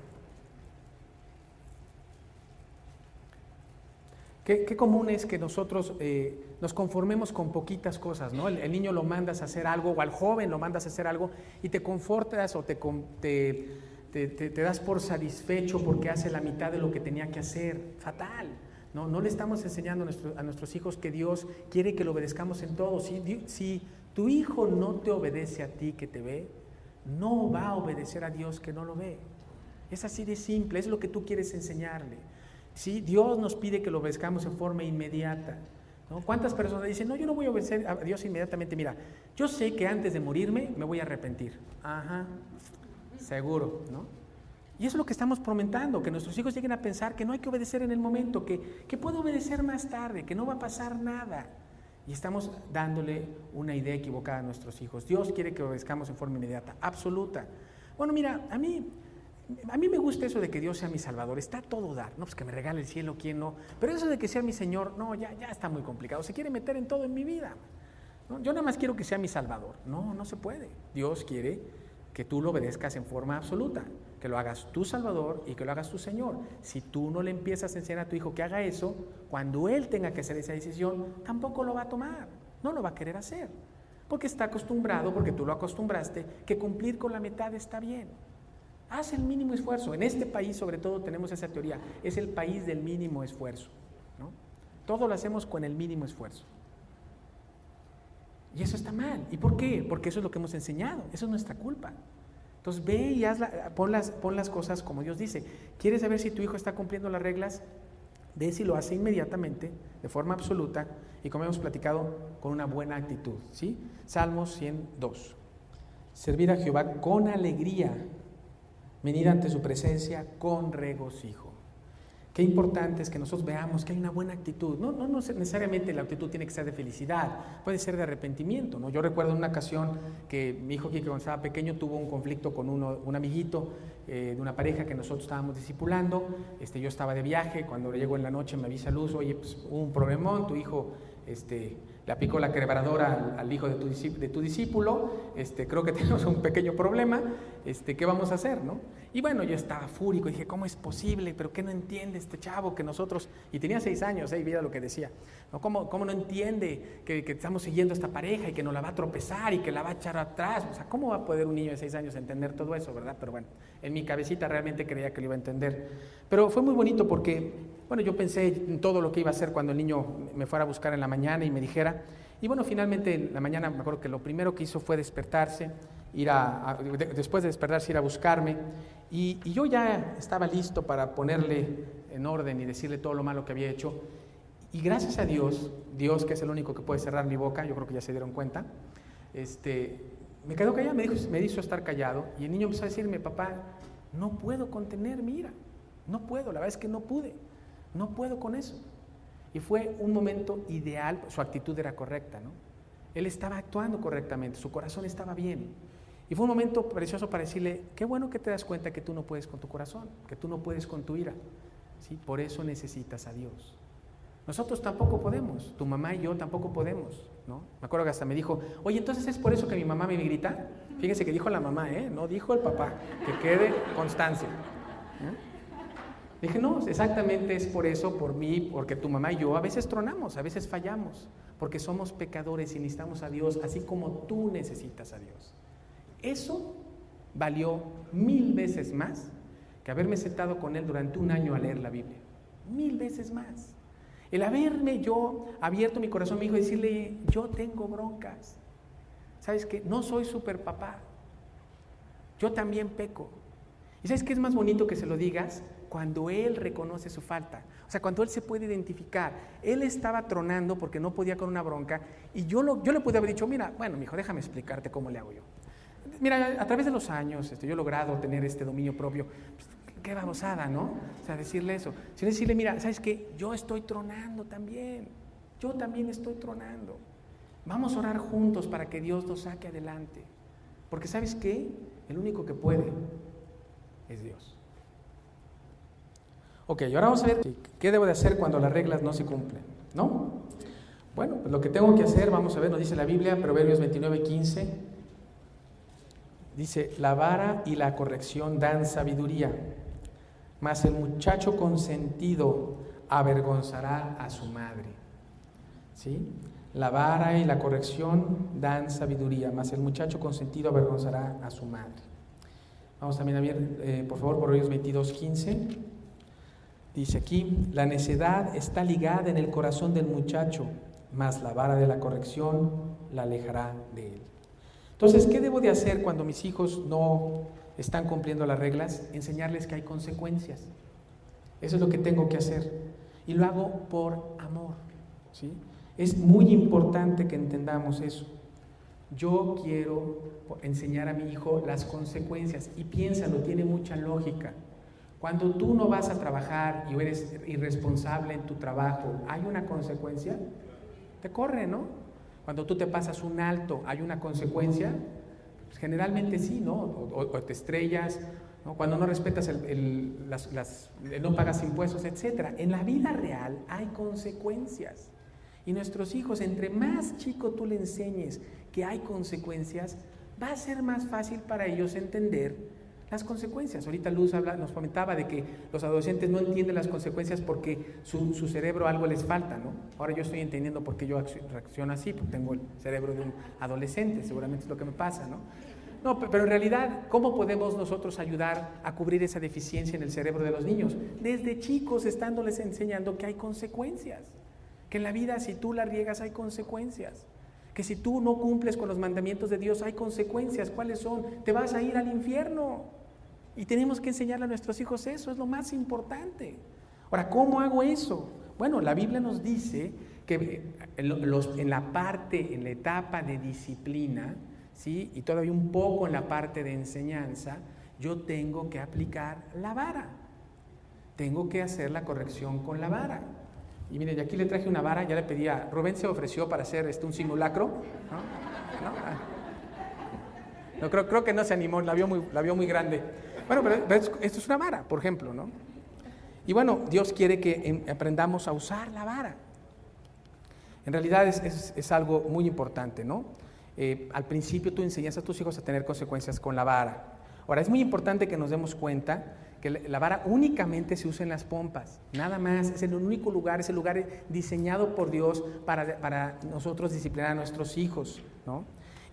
Qué común es que nosotros nos conformemos con poquitas cosas, ¿no? El niño lo mandas a hacer algo, o al joven lo mandas a hacer algo, y te confortas o te das por satisfecho porque hace la mitad de lo que tenía que hacer. Fatal. No le estamos enseñando a nuestros hijos que Dios quiere que lo obedezcamos en todo. Si tu hijo no te obedece a ti que te ve, no va a obedecer a Dios que no lo ve. Es así de simple, es lo que tú quieres enseñarle. ¿Sí? Dios nos pide que lo obedezcamos en forma inmediata, ¿no? ¿Cuántas personas dicen, no, yo no voy a obedecer a Dios inmediatamente? Mira, yo sé que antes de morirme me voy a arrepentir. Ajá, seguro, ¿no? Y eso es lo que estamos fomentando, que nuestros hijos lleguen a pensar que no hay que obedecer en el momento, que puedo obedecer más tarde, que no va a pasar nada. Y estamos dándole una idea equivocada a nuestros hijos. Dios quiere que obedezcamos en forma inmediata, absoluta. Bueno, mira, a mí me gusta eso de que Dios sea mi Salvador, está a todo dar, no, pues que me regale el cielo, ¿quién no? Pero eso de que sea mi Señor, no, ya está muy complicado, se quiere meter en todo en mi vida, ¿no? Yo nada más quiero que sea mi Salvador, no se puede. Dios quiere que tú lo obedezcas en forma absoluta, que lo hagas tu Salvador y que lo hagas tu Señor. Si tú no le empiezas a enseñar a tu hijo que haga eso, cuando él tenga que hacer esa decisión, tampoco lo va a tomar. no lo va a querer hacer, porque está acostumbrado, porque tú lo acostumbraste, que cumplir con la mitad está bien. Haz el mínimo esfuerzo. En este país sobre todo tenemos esa teoría, es el país del mínimo esfuerzo, ¿no? Todo lo hacemos con el mínimo esfuerzo. Y eso está mal. ¿Y por qué? Porque eso es lo que hemos enseñado, eso es nuestra culpa. Entonces ve y pon las cosas como Dios dice. ¿Quieres saber si tu hijo está cumpliendo las reglas? Ve si lo hace inmediatamente, de forma absoluta, y como hemos platicado, con una buena actitud, ¿sí? Salmos 102. Servir a Jehová con alegría, venir ante su presencia con regocijo. Qué importante es que nosotros veamos que hay una buena actitud. No necesariamente la actitud tiene que ser de felicidad, puede ser de arrepentimiento, ¿no? Yo recuerdo en una ocasión que mi hijo, que cuando estaba pequeño, tuvo un conflicto con un amiguito de una pareja que nosotros estábamos discipulando. Yo estaba de viaje, cuando llegó en la noche me avisa Luz, oye, pues hubo un problemón, tu hijo le aplicó la quebradora al hijo de tu discípulo, creo que tenemos un pequeño problema, ¿qué vamos a hacer, no? Y bueno, yo estaba fúrico, dije, ¿cómo es posible? ¿Pero qué no entiende este chavo que nosotros? Y tenía 6 años, y mira lo que decía, ¿no? ¿Cómo no entiende que estamos siguiendo a esta pareja y que nos la va a tropezar y que la va a echar atrás? O sea, ¿cómo va a poder un niño de 6 años entender todo eso, verdad? Pero bueno, en mi cabecita realmente creía que lo iba a entender. Pero fue muy bonito porque, bueno, yo pensé en todo lo que iba a hacer cuando el niño me fuera a buscar en la mañana y me dijera. Y bueno, finalmente en la mañana me acuerdo que lo primero que hizo fue despertarse, después de despertarse ir a buscarme, y yo ya estaba listo para ponerle en orden y decirle todo lo malo que había hecho. Y gracias a Dios que es el único que puede cerrar mi boca, yo creo que ya se dieron cuenta, me quedó callado, me hizo estar callado, y el niño empezó a decirme, papá, no puedo contener mi ira, no puedo, la verdad es que no puedo con eso. Y fue un momento ideal, su actitud era correcta, ¿no? Él estaba actuando correctamente, su corazón estaba bien. Y fue un momento precioso para decirle, qué bueno que te das cuenta que tú no puedes con tu corazón, que tú no puedes con tu ira, ¿sí? Por eso necesitas a Dios. Nosotros tampoco podemos, tu mamá y yo tampoco podemos, ¿no? Me acuerdo que hasta me dijo, oye, entonces es por eso que mi mamá me grita. Fíjense que dijo la mamá, no dijo el papá, que quede constancia. Dije, no, exactamente es por eso, por mí, porque tu mamá y yo a veces tronamos, a veces fallamos, porque somos pecadores y necesitamos a Dios, así como tú necesitas a Dios. Eso valió 1000 veces más que haberme sentado con él durante 1 año a leer la Biblia. 1000 veces más. El haberme yo abierto mi corazón a mi hijo y decirle, yo tengo broncas. ¿Sabes qué? No soy super papá. Yo también peco. ¿Y sabes qué es más bonito que se lo digas? Cuando él reconoce su falta, o sea, cuando él se puede identificar. Él estaba tronando porque no podía con una bronca, y yo le pude haber dicho, mira, bueno, mijo, déjame explicarte cómo le hago yo. Mira, a través de los años yo he logrado tener este dominio propio. Pues, qué babosada, ¿no? O sea, decirle eso. Sino decirle, mira, ¿sabes qué? Yo estoy tronando también. Yo también estoy tronando. Vamos a orar juntos para que Dios nos saque adelante. Porque ¿sabes qué? El único que puede es Dios. Ok, ahora vamos a ver qué debo de hacer cuando las reglas no se cumplen, ¿no? Bueno, pues lo que tengo que hacer, vamos a ver, nos dice la Biblia, Proverbios 29:15, dice, la vara y la corrección dan sabiduría, mas el muchacho consentido avergonzará a su madre, ¿sí? La vara y la corrección dan sabiduría, mas el muchacho consentido avergonzará a su madre. Vamos también a ver, por favor, Proverbios 22:15. Dice aquí, la necedad está ligada en el corazón del muchacho, mas la vara de la corrección la alejará de él. Entonces, ¿qué debo de hacer cuando mis hijos no están cumpliendo las reglas? Enseñarles que hay consecuencias. Eso es lo que tengo que hacer. Y lo hago por amor, ¿sí? Es muy importante que entendamos eso. Yo quiero enseñar a mi hijo las consecuencias, y piénsalo, tiene mucha lógica. Cuando tú no vas a trabajar y eres irresponsable en tu trabajo, ¿hay una consecuencia? Te corre, ¿no? Cuando tú te pasas un alto, ¿hay una consecuencia? Pues generalmente sí, ¿no? O te estrellas, ¿no? Cuando no respetas no pagas impuestos, etc. En la vida real hay consecuencias. Y nuestros hijos, entre más chico tú le enseñes que hay consecuencias, va a ser más fácil para ellos entender las consecuencias. Ahorita Luz nos comentaba de que los adolescentes no entienden las consecuencias porque su cerebro algo les falta, ¿no? Ahora yo estoy entendiendo por qué yo reacciono así, porque tengo el cerebro de un adolescente, seguramente es lo que me pasa, ¿no? No, pero en realidad, ¿cómo podemos nosotros ayudar a cubrir esa deficiencia en el cerebro de los niños? Desde chicos, estándoles enseñando que hay consecuencias, que en la vida si tú la riegas hay consecuencias, que si tú no cumples con los mandamientos de Dios hay consecuencias. ¿Cuáles son? Te vas a ir al infierno. Y tenemos que enseñarle a nuestros hijos eso, es lo más importante. Ahora, ¿cómo hago eso? Bueno, la Biblia nos dice que en la etapa de disciplina, ¿sí? Y todavía un poco en la parte de enseñanza, yo tengo que aplicar la vara. Tengo que hacer la corrección con la vara. Y miren, y aquí le traje una vara, ya le pedí a Rubén, se ofreció para hacer un simulacro, ¿no? Creo que no se animó, la vio muy grande. Bueno, pero esto es una vara, por ejemplo, ¿no? Y bueno, Dios quiere que aprendamos a usar la vara. En realidad es algo muy importante, ¿no? Al principio tú enseñas a tus hijos a tener consecuencias con la vara. Ahora, es muy importante que nos demos cuenta que la vara únicamente se usa en las pompas, nada más, es el único lugar, es el lugar diseñado por Dios para nosotros disciplinar a nuestros hijos, ¿no?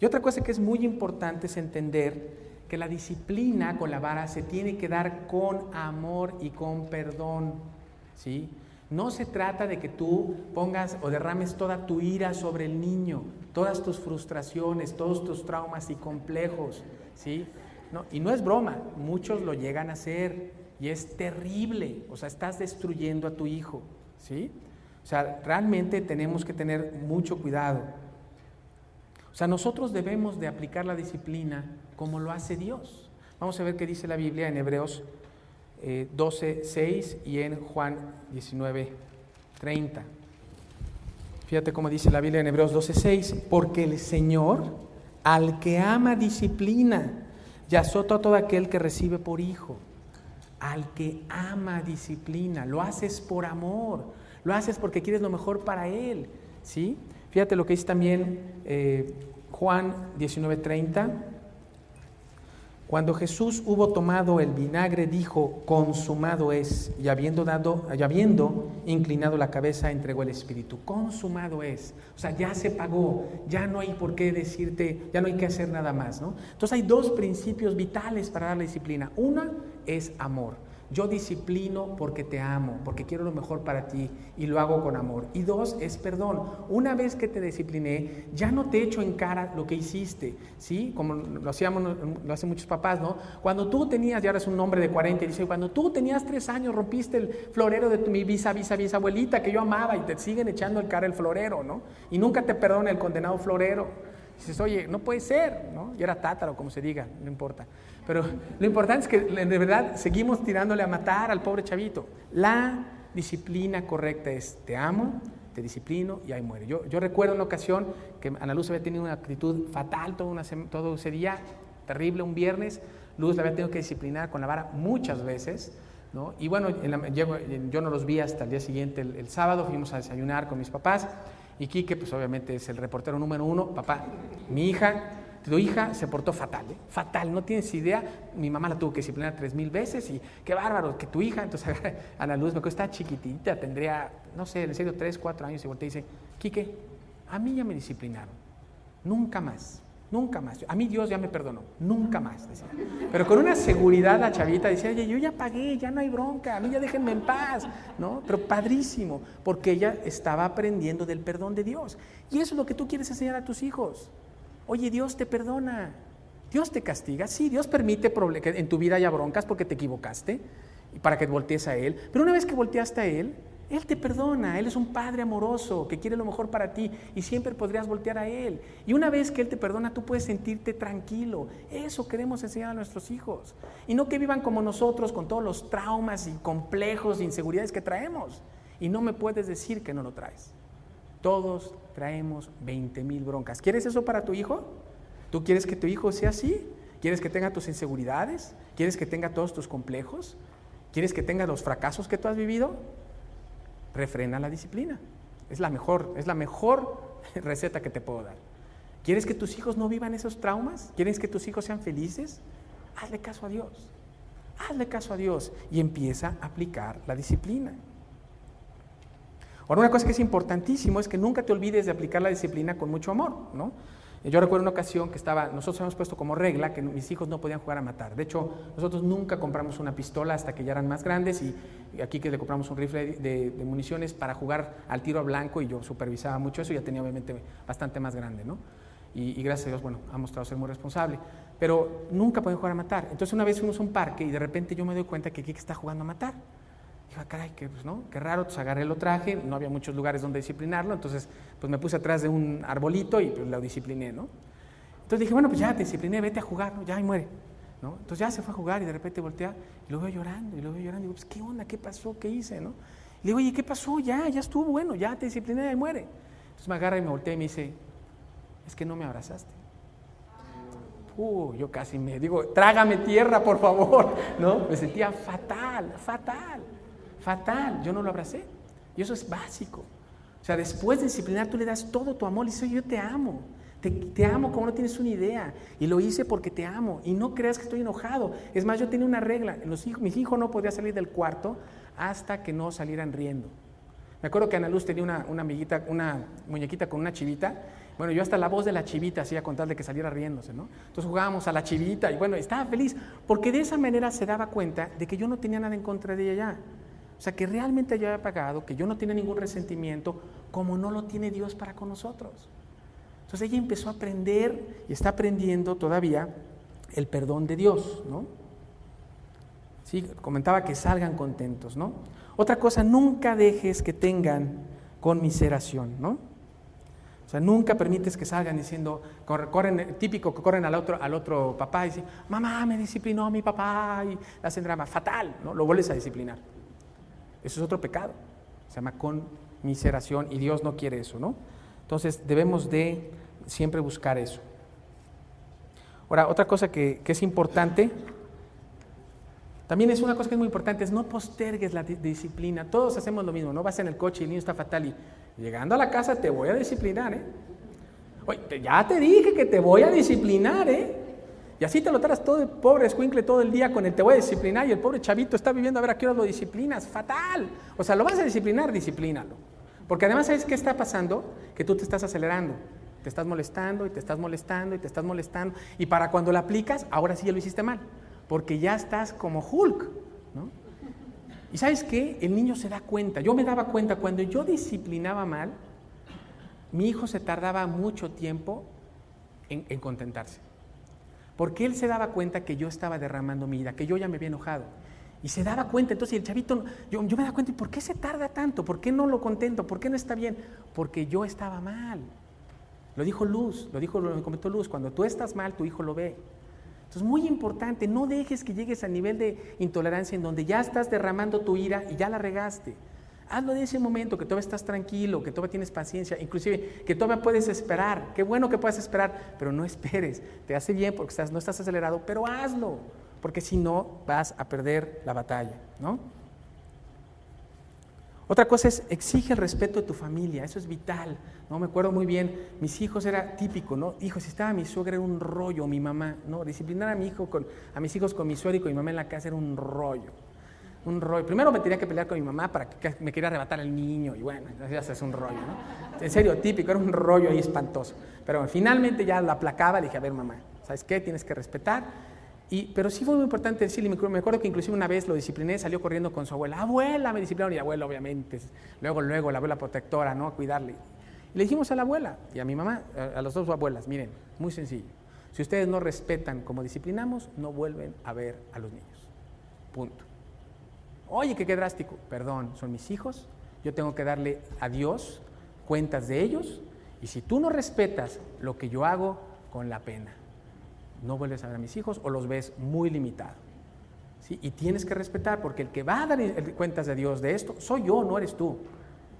Y otra cosa que es muy importante es entender que la disciplina con la vara se tiene que dar con amor y con perdón, ¿sí? No se trata de que tú pongas o derrames toda tu ira sobre el niño, todas tus frustraciones, todos tus traumas y complejos, ¿sí? No, y no es broma, muchos lo llegan a hacer y es terrible, o sea, estás destruyendo a tu hijo, ¿sí? O sea, realmente tenemos que tener mucho cuidado. O sea, nosotros debemos de aplicar la disciplina como lo hace Dios. Vamos a ver qué dice la Biblia en Hebreos 12:6 y en Juan 19:30. Fíjate cómo dice la Biblia en Hebreos 12:6, porque el Señor al que ama disciplina y azota a todo aquel que recibe por hijo. Al que ama disciplina, lo haces por amor, lo haces porque quieres lo mejor para él, ¿sí? Fíjate lo que dice también Juan 19:30. Cuando Jesús hubo tomado el vinagre, dijo, consumado es, y habiendo inclinado la cabeza, entregó el Espíritu. Consumado es, o sea, ya se pagó, ya no hay por qué decirte, ya no hay que hacer nada más, ¿no? Entonces hay dos principios vitales para dar la disciplina. Una es amor. Yo disciplino porque te amo, porque quiero lo mejor para ti y lo hago con amor. Y dos es perdón. Una vez que te discipliné, ya no te echo en cara lo que hiciste, ¿sí? Como lo hacen muchos papás, ¿no? Cuando tú tenías, ya eres un hombre de 40 y dice, cuando tú tenías 3 años rompiste el florero de mi bisabuelita que yo amaba y te siguen echando en cara el florero, ¿no? Y nunca te perdona el condenado florero. Dices, oye, no puede ser, ¿no? Y era tátaro, como se diga, no importa. Pero lo importante es que de verdad seguimos tirándole a matar al pobre chavito. La disciplina correcta es, te amo, te disciplino y ahí muere. Yo recuerdo una ocasión que Ana Luz había tenido una actitud fatal todo ese día, terrible, un viernes. Luz la había tenido que disciplinar con la vara muchas veces, ¿no? Y bueno, yo no los vi hasta el día siguiente, el sábado, fuimos a desayunar con mis papás. Y Quique, pues obviamente es el reportero número 1, papá, tu hija se portó fatal, fatal, no tienes idea, mi mamá la tuvo que disciplinar 3,000 veces y qué bárbaro, que tu hija, entonces Ana Luz, me acuerdo, estaba chiquitita, tendría, no sé, en serio, 3, 4 años, y voltea y dice, Quique, a mí ya me disciplinaron, nunca más, a mí Dios ya me perdonó, nunca más, decía. Pero con una seguridad la chavita decía, oye, yo ya pagué, ya no hay bronca, a mí ya déjenme en paz, ¿no? Pero padrísimo, porque ella estaba aprendiendo del perdón de Dios. Y eso es lo que tú quieres enseñar a tus hijos. Oye, Dios te perdona, Dios te castiga, sí, Dios permite que en tu vida haya broncas porque te equivocaste y para que voltees a Él, pero una vez que volteaste a Él te perdona, Él es un Padre amoroso que quiere lo mejor para ti y siempre podrías voltear a Él. Y una vez que Él te perdona, tú puedes sentirte tranquilo. Eso queremos enseñar a nuestros hijos. Y no que vivan como nosotros con todos los traumas y complejos e inseguridades que traemos. Y no me puedes decir que no lo traes. Todos traemos 20,000 broncas. ¿Quieres eso para tu hijo? ¿Tú quieres que tu hijo sea así? ¿Quieres que tenga tus inseguridades? ¿Quieres que tenga todos tus complejos? ¿Quieres que tenga los fracasos que tú has vivido? Refrena la disciplina. Es la mejor receta que te puedo dar. ¿Quieres que tus hijos no vivan esos traumas? ¿Quieres que tus hijos sean felices? hazle caso a Dios. Hazle caso a Dios y empieza a aplicar la disciplina. Ahora, una cosa que es importantísimo es que nunca te olvides de aplicar la disciplina con mucho amor, ¿no? Yo recuerdo una ocasión que nosotros habíamos puesto como regla que mis hijos no podían jugar a matar. De hecho, nosotros nunca compramos una pistola hasta que ya eran más grandes y aquí que le compramos un rifle de municiones para jugar al tiro a blanco y yo supervisaba mucho eso, ya tenía obviamente bastante más grande, ¿no? Y gracias a Dios, bueno, ha mostrado ser muy responsable. Pero nunca podían jugar a matar. Entonces una vez fuimos a un parque y de repente yo me doy cuenta que Kike está jugando a matar. Dije, caray, pues, ¿no? Qué raro, entonces agarré, lo traje, no había muchos lugares donde disciplinarlo, entonces pues me puse atrás de un arbolito y pues lo discipliné, ¿no? Entonces dije, bueno, pues ya te discipliné, vete a jugar, ¿no? Ya, y muere, ¿no? Entonces ya se fue a jugar y de repente voltea y lo veo llorando, y digo, pues ¿qué onda? ¿Qué pasó? ¿Qué hice? ¿No? Y le digo, oye, ¿qué pasó? Ya estuvo bueno, ya te discipliné y muere. Entonces me agarra y me voltea y me dice, es que no me abrazaste. Yo casi me digo, trágame tierra, por favor, ¿no? Me sentía fatal, yo no lo abracé. Y eso es básico. O sea, después de disciplinar, tú le das todo tu amor y dices, yo te amo. Te amo como no tienes una idea. Y lo hice porque te amo. Y no creas que estoy enojado. Es más, yo tenía una regla. Mis hijos no podían salir del cuarto hasta que no salieran riendo. Me acuerdo que Ana Luz tenía una muñequita con una chivita. Bueno, yo hasta la voz de la chivita hacía con tal de que saliera riéndose, ¿no? Entonces jugábamos a la chivita y bueno, estaba feliz. Porque de esa manera se daba cuenta de que yo no tenía nada en contra de ella ya. O sea, que realmente yo había pagado, que yo no tenía ningún resentimiento, como no lo tiene Dios para con nosotros. Entonces ella empezó a aprender y está aprendiendo todavía el perdón de Dios, ¿no? Sí, comentaba que salgan contentos, ¿no? Otra cosa, nunca dejes que tengan conmiseración, ¿no? O sea, nunca permites que salgan diciendo, típico que corren al otro papá y dicen, mamá, me disciplinó mi papá, y hacen drama, fatal, ¿no? Lo vuelves a disciplinar. Eso es otro pecado, se llama conmiseración y Dios no quiere eso, ¿no? Entonces debemos de siempre buscar eso. Ahora, otra cosa que es importante, también es una cosa que es muy importante, es no postergues la disciplina. Todos hacemos lo mismo, ¿no? Vas en el coche y el niño está fatal y llegando a la casa te voy a disciplinar, ¿eh? Oye, ya te dije que te voy a disciplinar, ¿eh? Y así te lo traes todo el pobre escuincle todo el día con el te voy a disciplinar y el pobre chavito está viviendo a ver a qué hora lo disciplinas. Fatal. O sea, lo vas a disciplinar, disciplínalo. Porque además, ¿sabes qué está pasando? Que tú te estás acelerando. Te estás molestando y te estás molestando y te estás molestando. Y para cuando lo aplicas, ahora sí ya lo hiciste mal. Porque ya estás como Hulk, ¿no? Y ¿sabes qué? El niño se da cuenta. Yo me daba cuenta cuando yo disciplinaba mal, mi hijo se tardaba mucho tiempo en contentarse. Porque él se daba cuenta que yo estaba derramando mi ira, que yo ya me había enojado. Y se daba cuenta, entonces el chavito, yo me daba cuenta, ¿y por qué se tarda tanto? ¿Por qué no lo contento? ¿Por qué no está bien? Porque yo estaba mal. Lo dijo Luz, lo comentó Luz, cuando tú estás mal, tu hijo lo ve. Entonces, muy importante, no dejes que llegues a nivel de intolerancia en donde ya estás derramando tu ira y ya la regaste. Hazlo de ese momento, que todavía estás tranquilo, que todavía tienes paciencia, inclusive que todavía puedes esperar. Qué bueno que puedas esperar, pero no esperes. Te hace bien porque no estás acelerado, pero hazlo, porque si no vas a perder la batalla, ¿no? Otra cosa es, exige el respeto de tu familia, eso es vital, ¿no? Me acuerdo muy bien, mis hijos era típico, ¿no? Hijo, si estaba mi suegra era un rollo, mi mamá, ¿no? Disciplinar a mis hijos con mi suegra y con mi mamá en la casa era un rollo. Primero me tenía que pelear con mi mamá para que me quería arrebatar al niño y bueno, ya es un rollo, ¿no? En serio, típico, era un rollo ahí espantoso. Pero bueno, finalmente ya la aplacaba, le dije, a ver mamá, ¿sabes qué? Tienes que respetar. Pero sí fue muy importante decirle, me acuerdo que inclusive una vez lo discipliné, salió corriendo con su abuela, abuela, me disciplinaron, y abuela obviamente, luego la abuela protectora, ¿no? A cuidarle. Y le dijimos a la abuela y a mi mamá, a las dos abuelas, miren, muy sencillo, si ustedes no respetan como disciplinamos, no vuelven a ver a los niños, punto. Oye, qué drástico, perdón, son mis hijos, yo tengo que darle a Dios cuentas de ellos, y si tú no respetas lo que yo hago, con la pena. No vuelves a ver a mis hijos o los ves muy limitado, ¿sí? Y tienes que respetar, porque el que va a dar cuentas de Dios de esto, soy yo, no eres tú,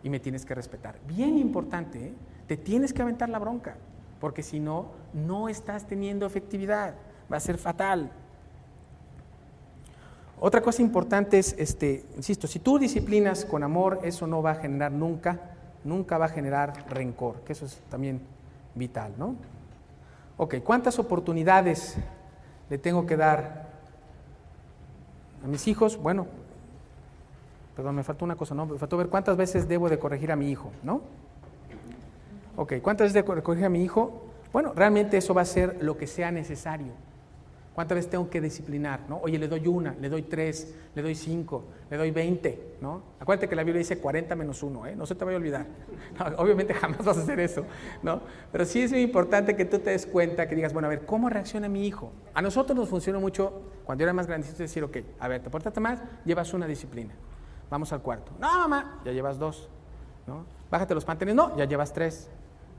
y me tienes que respetar. Bien importante, ¿eh? Te tienes que aventar la bronca, porque si no, no estás teniendo efectividad, va a ser fatal. Otra cosa importante es, insisto, si tú disciplinas con amor, eso no va a generar nunca va a generar rencor, que eso es también vital, ¿no? Ok, ¿cuántas oportunidades le tengo que dar a mis hijos, bueno, perdón, me faltó una cosa, ¿no? Me faltó ver cuántas veces debo de corregir a mi hijo, ¿no? Ok, ¿cuántas veces debo corregir a mi hijo? Bueno, realmente eso va a ser lo que sea necesario. ¿Cuántas veces tengo que disciplinar, no? Oye, le doy 1, le doy 3, le doy 5, le doy 20, ¿no? Acuérdate que la Biblia dice 40 menos 1, ¿eh? No se te vaya a olvidar. No, obviamente jamás vas a hacer eso, ¿no? Pero sí es muy importante que tú te des cuenta, que digas, bueno, a ver, ¿cómo reacciona mi hijo? A nosotros nos funcionó mucho, cuando yo era más grandecito, decir, ok, a ver, te portaste más, llevas una disciplina. Vamos al cuarto. No, mamá, ya llevas 2, ¿no? Bájate los pantalones, no, ya llevas 3,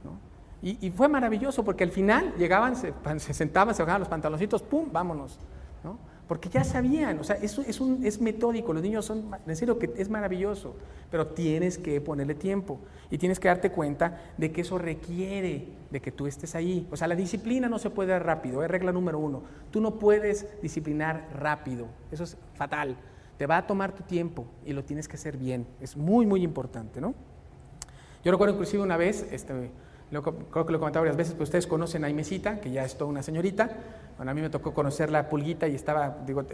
¿no? Y fue maravilloso porque al final llegaban, se sentaban, se bajaban los pantaloncitos, ¡pum!, vámonos, ¿no? Porque ya sabían, o sea, es metódico, los niños son, en serio que es maravilloso, pero tienes que ponerle tiempo y tienes que darte cuenta de que eso requiere de que tú estés ahí. O sea, la disciplina no se puede dar rápido, es regla número 1. Tú no puedes disciplinar rápido, eso es fatal. Te va a tomar tu tiempo y lo tienes que hacer bien, es muy, muy importante, ¿no? Yo recuerdo inclusive una vez, creo que lo he comentado varias veces, pero ustedes conocen a Imesita, que ya es toda una señorita. Bueno, a mí me tocó conocer la Pulguita y es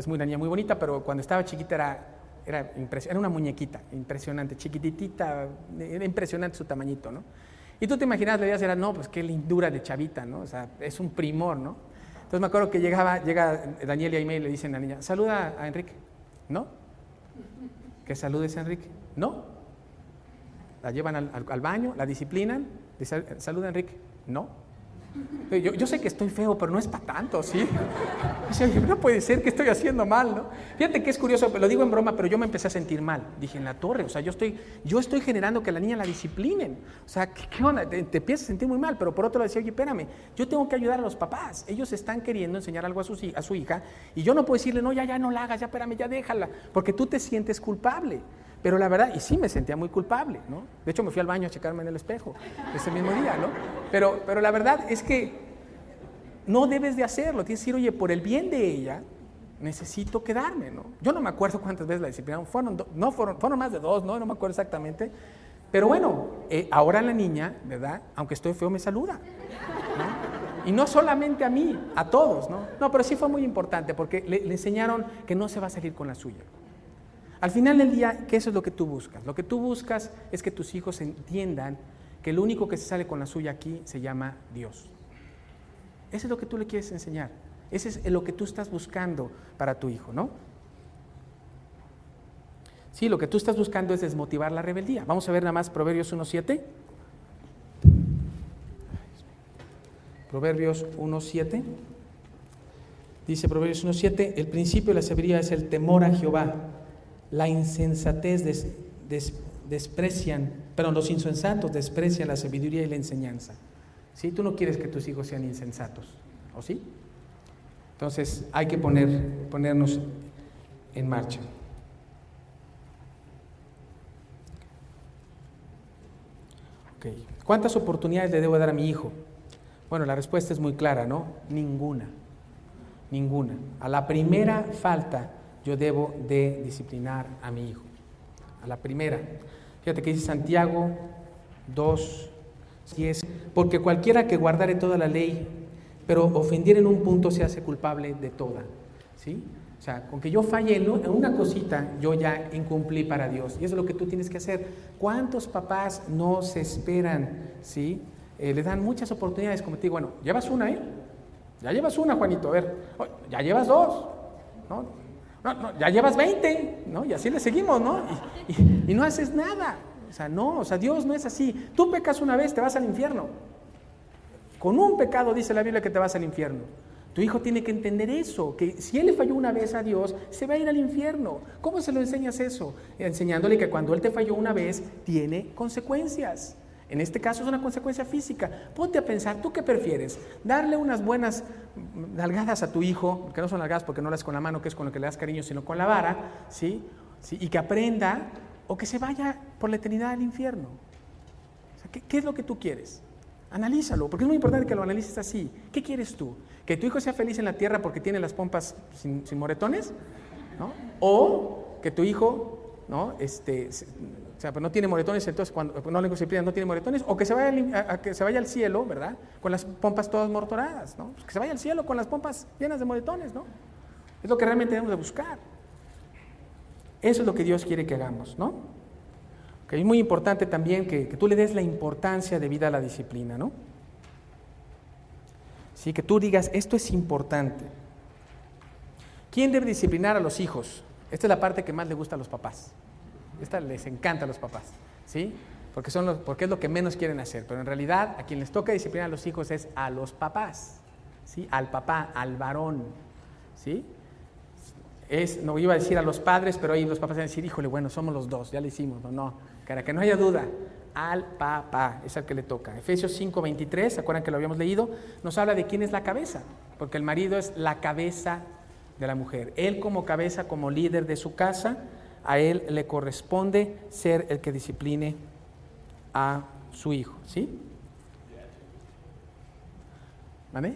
una niña muy bonita, pero cuando estaba chiquita era una muñequita, impresionante, chiquititita, era impresionante su tamañito, ¿no? Y tú te imaginas, la idea era, no, pues qué lindura de chavita, ¿no? O sea, es un primor, ¿no? Entonces me acuerdo que llega Daniel y Aimee y le dicen a la niña, saluda a Enrique, ¿no? ¿Que saludes a Enrique? No. La llevan al baño, la disciplinan, dice, saluda a Enrique, no. Yo sé que estoy feo, pero no es para tanto, ¿sí? No puede ser que estoy haciendo mal, ¿no? Fíjate que es curioso, lo digo en broma, pero yo me empecé a sentir mal. Dije, en la torre, o sea, yo estoy generando que la niña la disciplinen. O sea, ¿qué onda? Te empiezas a sentir muy mal, pero por otro lado decía, oye, espérame, yo tengo que ayudar a los papás. Ellos están queriendo enseñar algo a su hija y yo no puedo decirle, no, ya no la hagas, ya espérame, ya déjala, porque tú te sientes culpable. Pero la verdad, y sí me sentía muy culpable, ¿no? De hecho, me fui al baño a checarme en el espejo ese mismo día, ¿no? Pero la verdad es que no debes de hacerlo. Tienes que decir, oye, por el bien de ella, necesito quedarme, ¿no? Yo no me acuerdo cuántas veces la disciplinaron. Fueron más de 2, ¿no? No me acuerdo exactamente. Pero bueno, ahora la niña, ¿verdad? Aunque estoy feo, me saluda, ¿no? Y no solamente a mí, a todos, ¿no? No, pero sí fue muy importante porque le enseñaron que no se va a salir con la suya. Al final del día, ¿qué es lo que tú buscas? Lo que tú buscas es que tus hijos entiendan que el único que se sale con la suya aquí se llama Dios. Eso es lo que tú le quieres enseñar. Ese es lo que tú estás buscando para tu hijo, ¿no? Sí, lo que tú estás buscando es desmotivar la rebeldía. Vamos a ver nada más Proverbios 1:7. Proverbios 1:7. Dice Proverbios 1:7, el principio de la sabiduría es el temor a Jehová. La insensatez los insensatos desprecian la sabiduría y la enseñanza. ¿Sí? Tú no quieres que tus hijos sean insensatos, ¿o sí? Entonces hay que ponernos en marcha. Okay. ¿Cuántas oportunidades le debo dar a mi hijo? Bueno, la respuesta es muy clara, ¿no? Ninguna. A la primera falta yo debo de disciplinar a mi hijo. A la primera. Fíjate que dice Santiago 2:10, porque cualquiera que guardare toda la ley, pero ofendiere en un punto, se hace culpable de toda. ¿Sí? O sea, con que yo falle en una cosita, yo ya incumplí para Dios. Y eso es lo que tú tienes que hacer. ¿Cuántos papás no se esperan? ¿Sí? Le dan muchas oportunidades, como te digo, bueno, llevas una, ya llevas una, Juanito, a ver, ya llevas 2, ¿no? No, ya llevas 20, ¿no? Y así le seguimos, ¿no? Y no haces nada. O sea, Dios no es así. Tú pecas una vez, te vas al infierno. Con un pecado dice la Biblia que te vas al infierno. Tu hijo tiene que entender eso, que si él le falló una vez a Dios, se va a ir al infierno. ¿Cómo se lo enseñas eso? Enseñándole que cuando él te falló una vez, tiene consecuencias. En este caso es una consecuencia física. Ponte a pensar, ¿tú qué prefieres? ¿Darle unas buenas nalgadas a tu hijo, que no son nalgadas porque no las con la mano, que es con lo que le das cariño, sino con la vara, ¿sí? Y que aprenda, o que se vaya por la eternidad al infierno? O sea, ¿qué es lo que tú quieres? Analízalo, porque es muy importante que lo analices así. ¿Qué quieres tú? ¿Que tu hijo sea feliz en la tierra porque tiene las pompas sin moretones? ¿No? ¿O que tu hijo, ¿no? O sea, pues no tiene moretones, entonces cuando no le disciplina no tiene moretones, o que se vaya al cielo, ¿verdad? Con las pompas todas mortoradas, ¿no? Pues que se vaya al cielo con las pompas llenas de moretones, ¿no? Es lo que realmente debemos de buscar. Eso es lo que Dios quiere que hagamos, ¿no? Okay, es muy importante también que tú le des la importancia de vida a la disciplina, ¿no? Sí, que tú digas, esto es importante. ¿Quién debe disciplinar a los hijos? Esta es la parte que más le gusta a los papás. Esta les encanta a los papás, ¿sí? Porque es lo que menos quieren hacer. Pero en realidad, a quien les toca disciplinar a los hijos es a los papás, ¿sí? Al papá, al varón, ¿sí? No iba a decir a los padres, pero ahí los papás van a decir, híjole, bueno, somos los dos, ya lo hicimos. No, para que no haya duda, al papá es al que le toca. Efesios 5:23, ¿se acuerdan que lo habíamos leído? Nos habla de quién es la cabeza, porque el marido es la cabeza de la mujer. Él como cabeza, como líder de su casa, a él le corresponde ser el que discipline a su hijo, ¿sí? ¿Vale?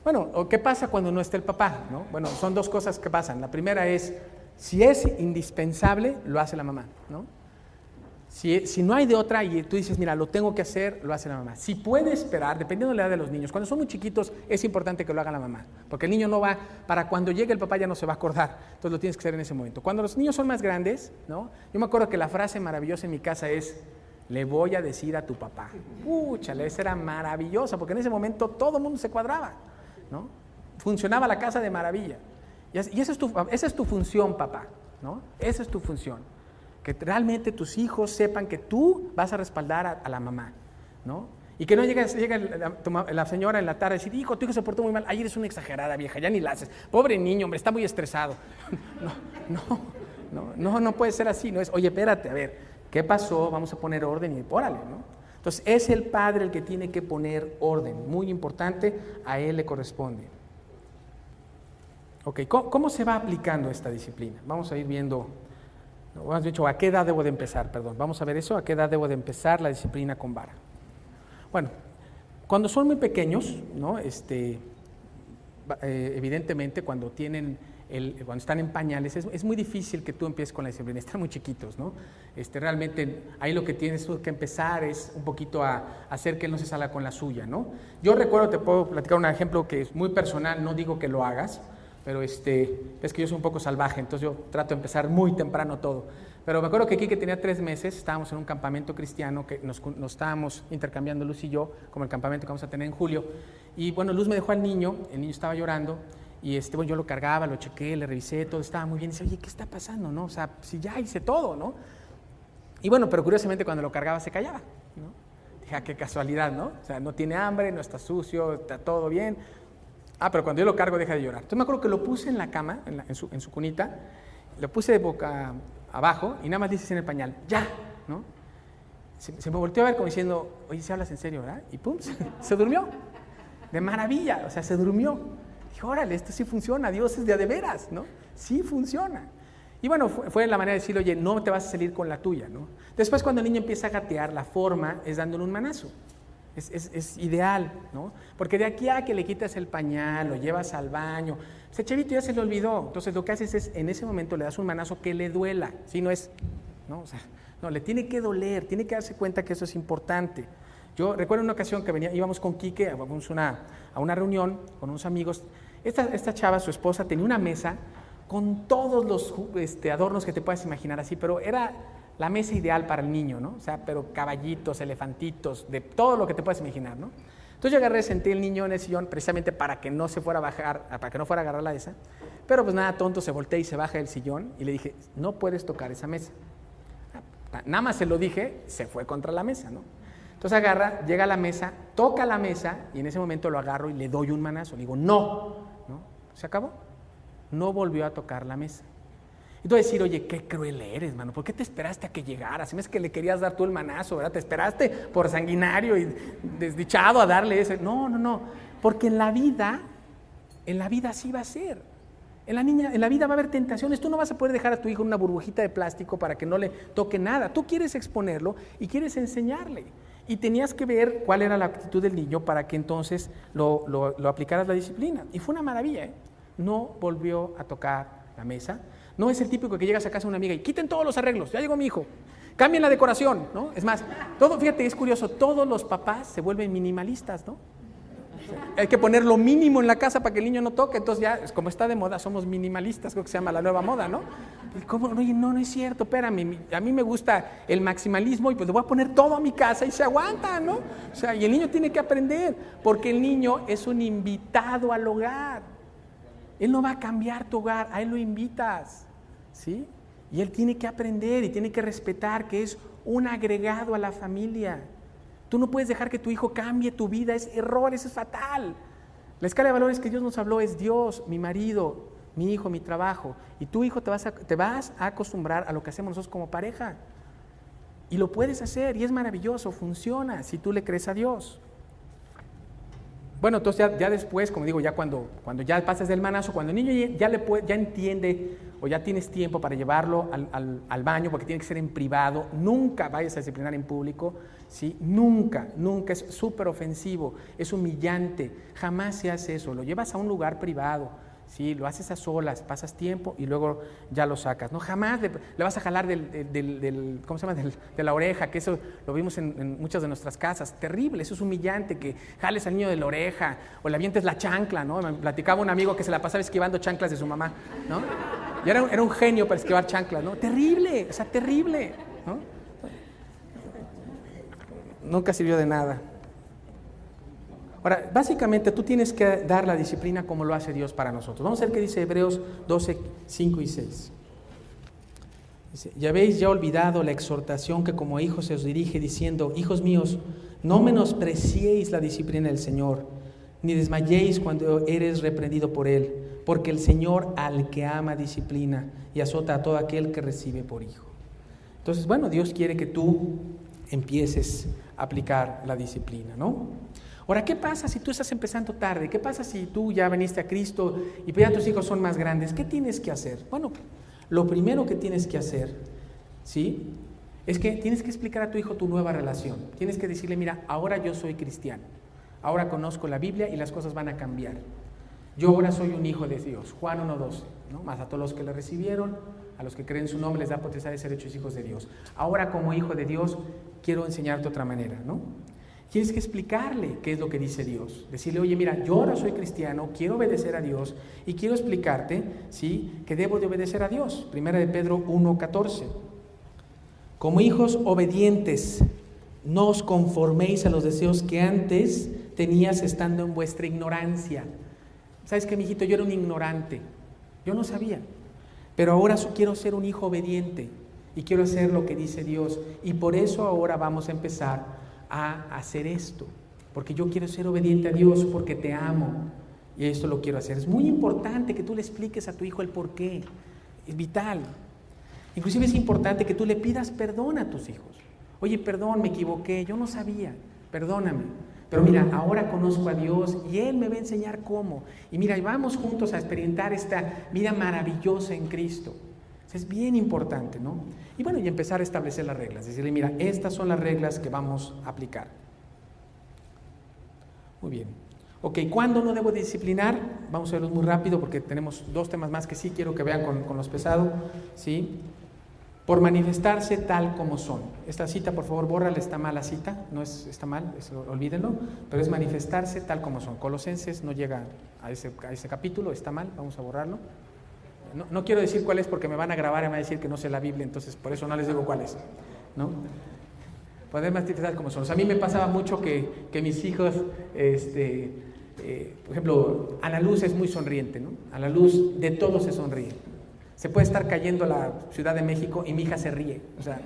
Bueno, ¿qué pasa cuando no está el papá? ¿No? Bueno, son dos cosas que pasan. La primera es, si es indispensable, lo hace la mamá, ¿no? Si no hay de otra y tú dices, mira, lo tengo que hacer, lo hace la mamá. Si puede esperar, dependiendo de la edad de los niños, cuando son muy chiquitos es importante que lo haga la mamá, porque el niño no va, para cuando llegue el papá ya no se va a acordar, entonces lo tienes que hacer en ese momento. Cuando los niños son más grandes, ¿no? Yo me acuerdo que la frase maravillosa en mi casa es, le voy a decir a tu papá. Úchale, esa era maravillosa, porque en ese momento todo el mundo se cuadraba, ¿no? Funcionaba la casa de maravilla. Y esa es tu función, papá, ¿no? Esa es tu función. Que realmente tus hijos sepan que tú vas a respaldar a la mamá, ¿no? Y que no llegue la señora en la tarde y decir, hijo, tu hijo se portó muy mal, ayer eres una exagerada vieja, ya ni la haces, pobre niño, hombre, está muy estresado. No puede ser así, no es, oye, espérate, a ver, ¿qué pasó? Vamos a poner orden y órale, ¿no? Entonces es el padre el que tiene que poner orden, muy importante, a él le corresponde. Ok, ¿cómo se va aplicando esta disciplina? Vamos a ir viendo. Hemos dicho, ¿a qué edad debo de empezar? Perdón, vamos a ver eso, ¿a qué edad debo de empezar la disciplina con vara? Bueno, cuando son muy pequeños, ¿no? Evidentemente cuando están en pañales, es muy difícil que tú empieces con la disciplina, están muy chiquitos, ¿no? Realmente ahí lo que tienes que empezar es un poquito a hacer que él no se salga con la suya, ¿no? Yo recuerdo, te puedo platicar un ejemplo que es muy personal, no digo que lo hagas, pero es que yo soy un poco salvaje, entonces yo trato de empezar muy temprano todo. Pero me acuerdo que Quique tenía 3 meses, estábamos en un campamento cristiano, que nos estábamos intercambiando Luz y yo, como el campamento que vamos a tener en julio, y bueno, Luz me dejó al niño, el niño estaba llorando, y bueno, yo lo cargaba, lo chequé, le revisé, todo estaba muy bien, y dice, oye, ¿qué está pasando, no? O sea, si ya hice todo, ¿no? Y bueno, pero curiosamente cuando lo cargaba se callaba, ¿no? Dije, qué casualidad, ¿no? O sea, no tiene hambre, no está sucio, está todo bien. Pero cuando yo lo cargo deja de llorar. Entonces me acuerdo que lo puse en la cama, en su cunita, lo puse de boca abajo y nada más dices en el pañal, ya, ¿no? Se me volteó a ver como diciendo, oye, ¿se hablas en serio, verdad? Y pum, se durmió. De maravilla, o sea, se durmió. Dije, órale, esto sí funciona, Dios es de veras, ¿no? Sí funciona. Y bueno, fue la manera de decirle, oye, no te vas a salir con la tuya, ¿no? Después cuando el niño empieza a gatear, la forma es dándole un manazo. Es ideal, ¿no? Porque de aquí a que le quitas el pañal, lo llevas al baño, ese chavito ya se le olvidó. Entonces lo que haces es, en ese momento le das un manazo que le duela, ¿sí? No es, ¿no? O sea, no, le tiene que doler, tiene que darse cuenta que eso es importante. Yo recuerdo una ocasión que íbamos con Quique, a una reunión con unos amigos. Esta chava, su esposa, tenía una mesa con todos los adornos que te puedas imaginar así, pero era la mesa ideal para el niño, ¿no? O sea, pero caballitos, elefantitos, de todo lo que te puedas imaginar, ¿no? Entonces yo agarré, senté el niño en el sillón precisamente para que no se fuera a bajar, para que no fuera a agarrar la esa, pero pues nada, tonto, se voltea y se baja del sillón y le dije, no puedes tocar esa mesa. Nada más se lo dije, se fue contra la mesa, ¿no? Entonces agarra, llega a la mesa, toca la mesa y en ese momento lo agarro y le doy un manazo, le digo, no, ¿no? Se acabó, no volvió a tocar la mesa. Y tú vas a decir, oye, qué cruel eres, mano, ¿por qué te esperaste a que llegara? Si me es que le querías dar tú el manazo, ¿verdad? Te esperaste por sanguinario y desdichado a darle ese. No, porque en la vida así va a ser. En la vida va a haber tentaciones, tú no vas a poder dejar a tu hijo en una burbujita de plástico para que no le toque nada. Tú quieres exponerlo y quieres enseñarle. Y tenías que ver cuál era la actitud del niño para que entonces lo aplicaras la disciplina. Y fue una maravilla, ¿eh? No volvió a tocar la mesa. No es el típico que llegas a casa de una amiga y quiten todos los arreglos, ya llegó mi hijo, cambien la decoración, ¿no? Es más, fíjate, es curioso, todos los papás se vuelven minimalistas, ¿no? Hay que poner lo mínimo en la casa para que el niño no toque. Entonces ya, como está de moda, somos minimalistas, creo que se llama la nueva moda, ¿no? ¿Y cómo? Oye, no es cierto, espérame, a mí me gusta el maximalismo y pues le voy a poner todo a mi casa y se aguanta, ¿no? O sea, y el niño tiene que aprender, porque el niño es un invitado al hogar. Él no va a cambiar tu hogar, a él lo invitas, ¿sí? Y él tiene que aprender y tiene que respetar que es un agregado a la familia. Tú no puedes dejar que tu hijo cambie tu vida, es error, eso es fatal. La escala de valores que Dios nos habló es Dios, mi marido, mi hijo, mi trabajo. Y tu hijo te vas a acostumbrar a lo que hacemos nosotros como pareja. Y lo puedes hacer y es maravilloso, funciona si tú le crees a Dios. Bueno, entonces ya después, como digo, ya cuando ya pasas del manazo, cuando el niño ya entiende o ya tienes tiempo para llevarlo al baño, porque tiene que ser en privado, nunca vayas a disciplinar en público, ¿sí? Nunca, es súper ofensivo, es humillante, jamás se hace eso, lo llevas a un lugar privado, ¿sí? Lo haces a solas, pasas tiempo y luego ya lo sacas, ¿no? Jamás le vas a jalar ¿cómo se llama? De la oreja, que eso lo vimos en muchas de nuestras casas, terrible, eso es humillante, que jales al niño de la oreja o le avientes la chancla, ¿no? Me platicaba un amigo que se la pasaba esquivando chanclas de su mamá, ¿no? Y era un genio para esquivar chanclas, ¿no? Terrible, o sea, terrible, ¿no? Nunca sirvió de nada. Ahora, básicamente tú tienes que dar la disciplina como lo hace Dios para nosotros. Vamos a ver qué dice Hebreos 12, 5 y 6. Dice, ya habéis ya olvidado la exhortación que como hijos se os dirige diciendo, hijos míos, no menospreciéis la disciplina del Señor, ni desmayéis cuando eres reprendido por Él, porque el Señor al que ama disciplina y azota a todo aquel que recibe por hijo. Entonces, bueno, Dios quiere que tú empieces a aplicar la disciplina, ¿no? Ahora, ¿qué pasa si tú estás empezando tarde? ¿Qué pasa si tú ya viniste a Cristo y ya tus hijos son más grandes? ¿Qué tienes que hacer? Bueno, lo primero que tienes que hacer, ¿sí? Es que tienes que explicar a tu hijo tu nueva relación. Tienes que decirle, mira, ahora yo soy cristiano. Ahora conozco la Biblia y las cosas van a cambiar. Yo ahora soy un hijo de Dios. Juan 1:12, ¿no? Más a todos los que le recibieron, a los que creen en su nombre les da potestad de ser hechos hijos de Dios. Ahora como hijo de Dios quiero enseñarte otra manera, ¿no? Tienes que explicarle qué es lo que dice Dios. Decirle, oye, mira, yo ahora soy cristiano, quiero obedecer a Dios y quiero explicarte, ¿sí?, que debo de obedecer a Dios. Primera de Pedro 1:14. Como hijos obedientes, no os conforméis a los deseos que antes tenías estando en vuestra ignorancia. ¿Sabes qué, mijito? Yo era un ignorante. Yo no sabía. Pero ahora quiero ser un hijo obediente y quiero hacer lo que dice Dios. Y por eso ahora vamos a empezar a hacer esto. Porque yo quiero ser obediente a Dios porque te amo. Y esto lo quiero hacer. Es muy importante que tú le expliques a tu hijo el por qué. Es vital. Inclusive es importante que tú le pidas perdón a tus hijos. Oye, perdón, me equivoqué, yo no sabía, perdóname. Pero mira, ahora conozco a Dios y Él me va a enseñar cómo. Y mira, vamos juntos a experimentar esta vida maravillosa en Cristo. Es bien importante, ¿no? Y bueno, y empezar a establecer las reglas. Decirle, mira, estas son las reglas que vamos a aplicar. Muy bien. Ok, ¿cuándo no debo disciplinar? Vamos a verlos muy rápido porque tenemos 2 temas más que sí quiero que vean con los pesados, ¿sí? Por manifestarse tal como son. Esta cita, por favor, bórrala, está mal la cita, no es, está mal, eso, olvídenlo, pero es manifestarse tal como son. Colosenses no llega a ese capítulo, está mal, vamos a borrarlo. No quiero decir cuál es porque me van a grabar y me van a decir que no sé la Biblia, entonces por eso no les digo cuál es, ¿no? Poder manifestar como son. O sea, a mí me pasaba mucho que mis hijos, por ejemplo, Ana Luz es muy sonriente, ¿no? Ana Luz de todo se sonríe. Se puede estar cayendo la Ciudad de México y mi hija se ríe. O sea,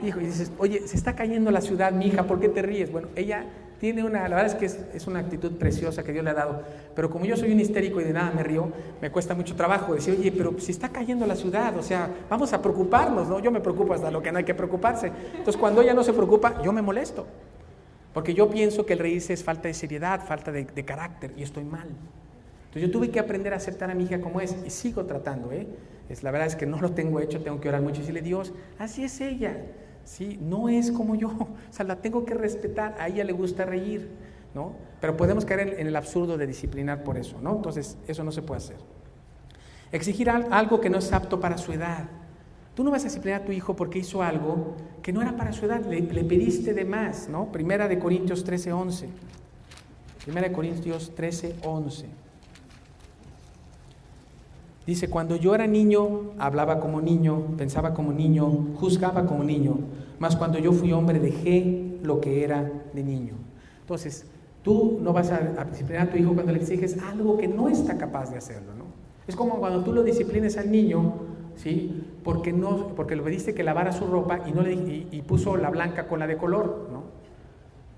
hijo, y dices, oye, se está cayendo la ciudad, mi hija, ¿por qué te ríes? Bueno, ella tiene la verdad es que es una actitud preciosa que Dios le ha dado, pero como yo soy un histérico y de nada me río, me cuesta mucho trabajo decir, oye, pero si está cayendo la ciudad, o sea, vamos a preocuparnos, ¿no? Yo me preocupo hasta lo que no hay que preocuparse. Entonces, cuando ella no se preocupa, yo me molesto, porque yo pienso que el reírse es falta de seriedad, falta de carácter, y estoy mal. Entonces, yo tuve que aprender a aceptar a mi hija como es, y sigo tratando, la verdad es que no lo tengo hecho, tengo que orar mucho y decirle, Dios, así es ella, ¿sí? No es como yo, o sea, la tengo que respetar, a ella le gusta reír, ¿no? Pero podemos caer en el absurdo de disciplinar por eso, ¿no? Entonces, eso no se puede hacer. Exigir algo que no es apto para su edad. Tú no vas a disciplinar a tu hijo porque hizo algo que no era para su edad, le pediste de más, ¿no? Primera de Corintios 13:11. 1 Corintios 13, 11. Dice, cuando yo era niño, hablaba como niño, pensaba como niño, juzgaba como niño, mas cuando yo fui hombre dejé lo que era de niño. Entonces, tú no vas a disciplinar a tu hijo cuando le exiges algo que no está capaz de hacerlo, ¿no? Es como cuando tú lo disciplines al niño, ¿sí? Porque le pediste que lavara su ropa y puso la blanca con la de color, ¿no?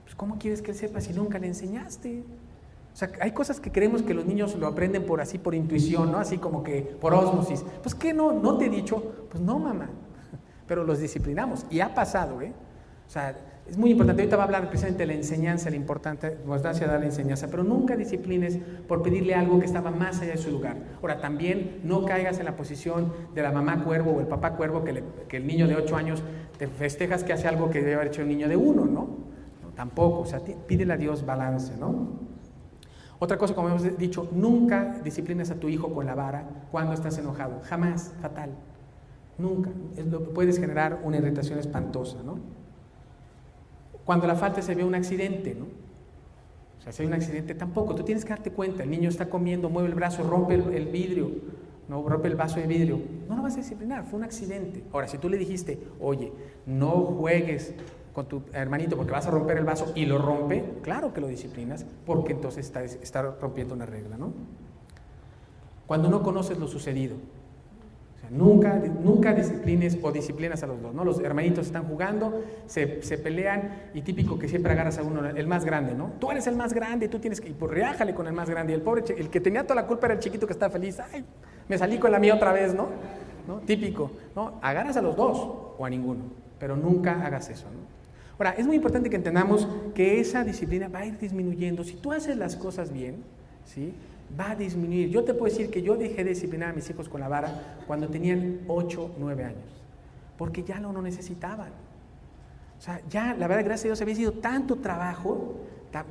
Pues ¿cómo quieres que él sepa si nunca le enseñaste? O sea, hay cosas que creemos que los niños lo aprenden por intuición, ¿no? Así como que por ósmosis. Pues ¿qué no te he dicho? Pues no, mamá. Pero los disciplinamos y ha pasado, ¿eh? O sea, es muy importante. Ahorita va a hablar precisamente de la enseñanza, la importancia de dar la enseñanza, pero nunca disciplines por pedirle algo que estaba más allá de su lugar. Ahora, también no caigas en la posición de la mamá cuervo o el papá cuervo que el niño de 8 años te festejas que hace algo que debe haber hecho el niño de 1, ¿no? No, tampoco, o sea, pídele a Dios balance, ¿no? Otra cosa, como hemos dicho, nunca disciplines a tu hijo con la vara cuando estás enojado. Jamás, fatal. Nunca. Puedes generar una irritación espantosa, ¿no? Cuando la falta se ve un accidente, ¿no? O sea, si hay un accidente, tampoco. Tú tienes que darte cuenta. El niño está comiendo, mueve el brazo, rompe el vidrio, ¿no? Rompe el vaso de vidrio. No lo vas a disciplinar, fue un accidente. Ahora, si tú le dijiste, oye, no juegues con tu hermanito porque vas a romper el vaso y lo rompe, claro que lo disciplinas, porque entonces está rompiendo una regla, ¿no? Cuando no conoces lo sucedido, o sea, nunca disciplines o disciplinas a los dos, ¿no? Los hermanitos están jugando, se pelean y típico que siempre agarras a uno, el más grande, ¿no? Tú eres el más grande, tú tienes que, y pues reájale con el más grande, y el pobre, el que tenía toda la culpa era el chiquito que está feliz, ay, me salí con la mía otra vez, ¿no? Típico, ¿no? Agarras a los dos o a ninguno, pero nunca hagas eso, ¿no? Ahora, es muy importante que entendamos que esa disciplina va a ir disminuyendo. Si tú haces las cosas bien, ¿sí? Va a disminuir. Yo te puedo decir que yo dejé de disciplinar a mis hijos con la vara cuando tenían 8, 9 años, porque ya no lo necesitaban. O sea, ya, la verdad, gracias a Dios, había sido tanto trabajo,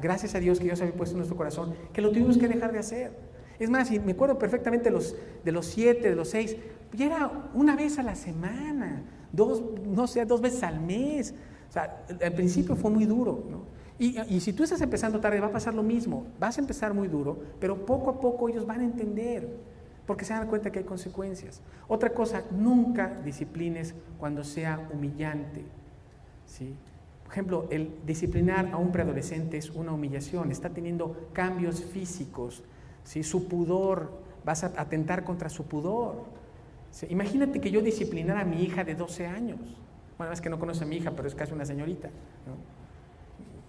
gracias a Dios que Dios había puesto en nuestro corazón, que lo tuvimos que dejar de hacer. Es más, y me acuerdo perfectamente de los 7, de los 6, ya era una vez a la semana, 2 veces al mes. O sea, al principio fue muy duro, ¿no? Y si tú estás empezando tarde, va a pasar lo mismo. Vas a empezar muy duro, pero poco a poco ellos van a entender, porque se dan cuenta que hay consecuencias. Otra cosa, nunca disciplines cuando sea humillante, ¿sí? Por ejemplo, el disciplinar a un preadolescente es una humillación. Está teniendo cambios físicos, ¿sí? Su pudor, vas a atentar contra su pudor, ¿sí? Imagínate que yo disciplinara a mi hija de 12 años. Bueno, es que no conoce a mi hija, pero es casi una señorita, ¿no?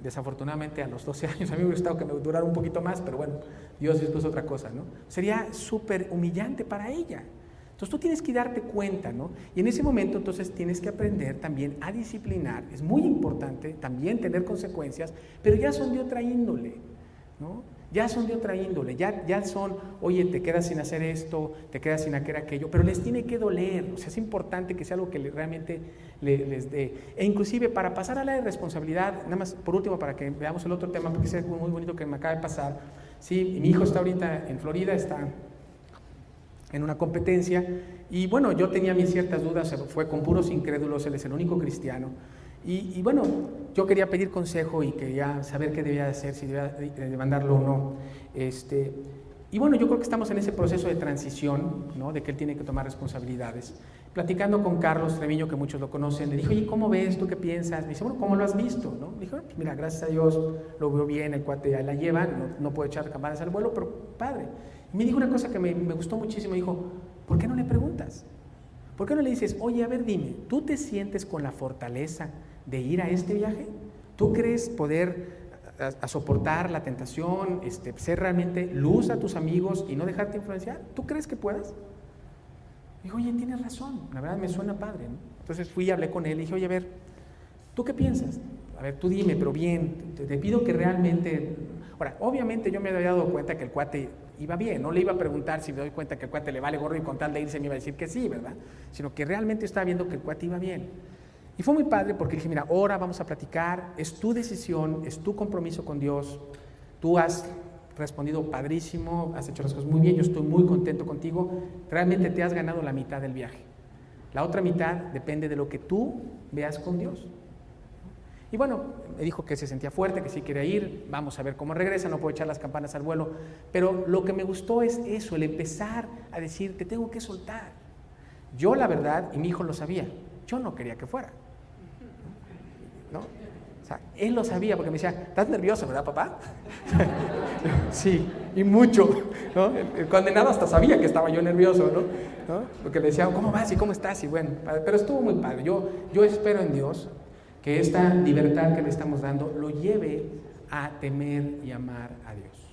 Desafortunadamente a los 12 años, a mí me hubiera gustado que me durara un poquito más, pero bueno, Dios dispuso otra cosa, ¿no? Sería súper humillante para ella. Entonces tú tienes que darte cuenta, ¿no? Y en ese momento entonces tienes que aprender también a disciplinar. Es muy importante también tener consecuencias, pero ya son de otra índole, ¿no? Ya son de otra índole, ya son, oye, te quedas sin hacer esto, te quedas sin hacer aquello, pero les tiene que doler. O sea, es importante que sea algo que realmente les dé. E inclusive para pasar a la responsabilidad, nada más por último para que veamos el otro tema, porque es algo muy bonito que me acaba de pasar. Sí, mi hijo está ahorita en Florida, está en una competencia, y bueno, yo tenía mis ciertas dudas, fue con puros incrédulos, él es el único cristiano. Y bueno, yo quería pedir consejo y quería saber qué debía hacer, si debía demandarlo o no. Y bueno, yo creo que estamos en ese proceso de transición, ¿no? De que él tiene que tomar responsabilidades. Platicando con Carlos Treviño, que muchos lo conocen, le dije, oye, ¿cómo ves? ¿Tú qué piensas? Me dice, bueno, ¿cómo lo has visto? ¿No? Le dije, pues mira, gracias a Dios lo veo bien, el cuate ya la lleva, no puede echar campanas al vuelo, pero padre. Y me dijo una cosa que me gustó muchísimo, dijo, ¿por qué no le preguntas? ¿Por qué no le dices, oye, a ver, dime, ¿tú te sientes con la fortaleza de ir a este viaje? ¿Tú crees poder a soportar la tentación, ser realmente luz a tus amigos y no dejarte influenciar? ¿Tú crees que puedas? Dijo, oye, tienes razón, la verdad me suena padre, ¿no? Entonces fui y hablé con él y dije, oye, a ver, ¿tú qué piensas? A ver, tú dime, pero bien, te pido que realmente... Ahora, obviamente yo me había dado cuenta que el cuate iba bien, no le iba a preguntar si me doy cuenta que el cuate le vale gorro y con tal de irse me iba a decir que sí, ¿verdad? Sino que realmente estaba viendo que el cuate iba bien. Y fue muy padre porque dije, mira, ahora vamos a platicar, es tu decisión, es tu compromiso con Dios, tú has respondido padrísimo, has hecho las cosas muy bien, yo estoy muy contento contigo, realmente te has ganado la mitad del viaje. La otra mitad depende de lo que tú veas con Dios. Y bueno, me dijo que se sentía fuerte, que sí quería ir, vamos a ver cómo regresa, no puedo echar las campanas al vuelo, pero lo que me gustó es eso, el empezar a decir, te tengo que soltar. Yo la verdad, y mi hijo lo sabía, yo no quería que fuera, ¿no? O sea, él lo sabía porque me decía, ¿estás nervioso, verdad, papá? Sí, y mucho, ¿no? El condenado hasta sabía que estaba yo nervioso, ¿no? Porque le decía, ¿cómo vas y cómo estás? Y bueno, pero estuvo muy padre. Yo espero en Dios que esta libertad que le estamos dando lo lleve a temer y amar a Dios.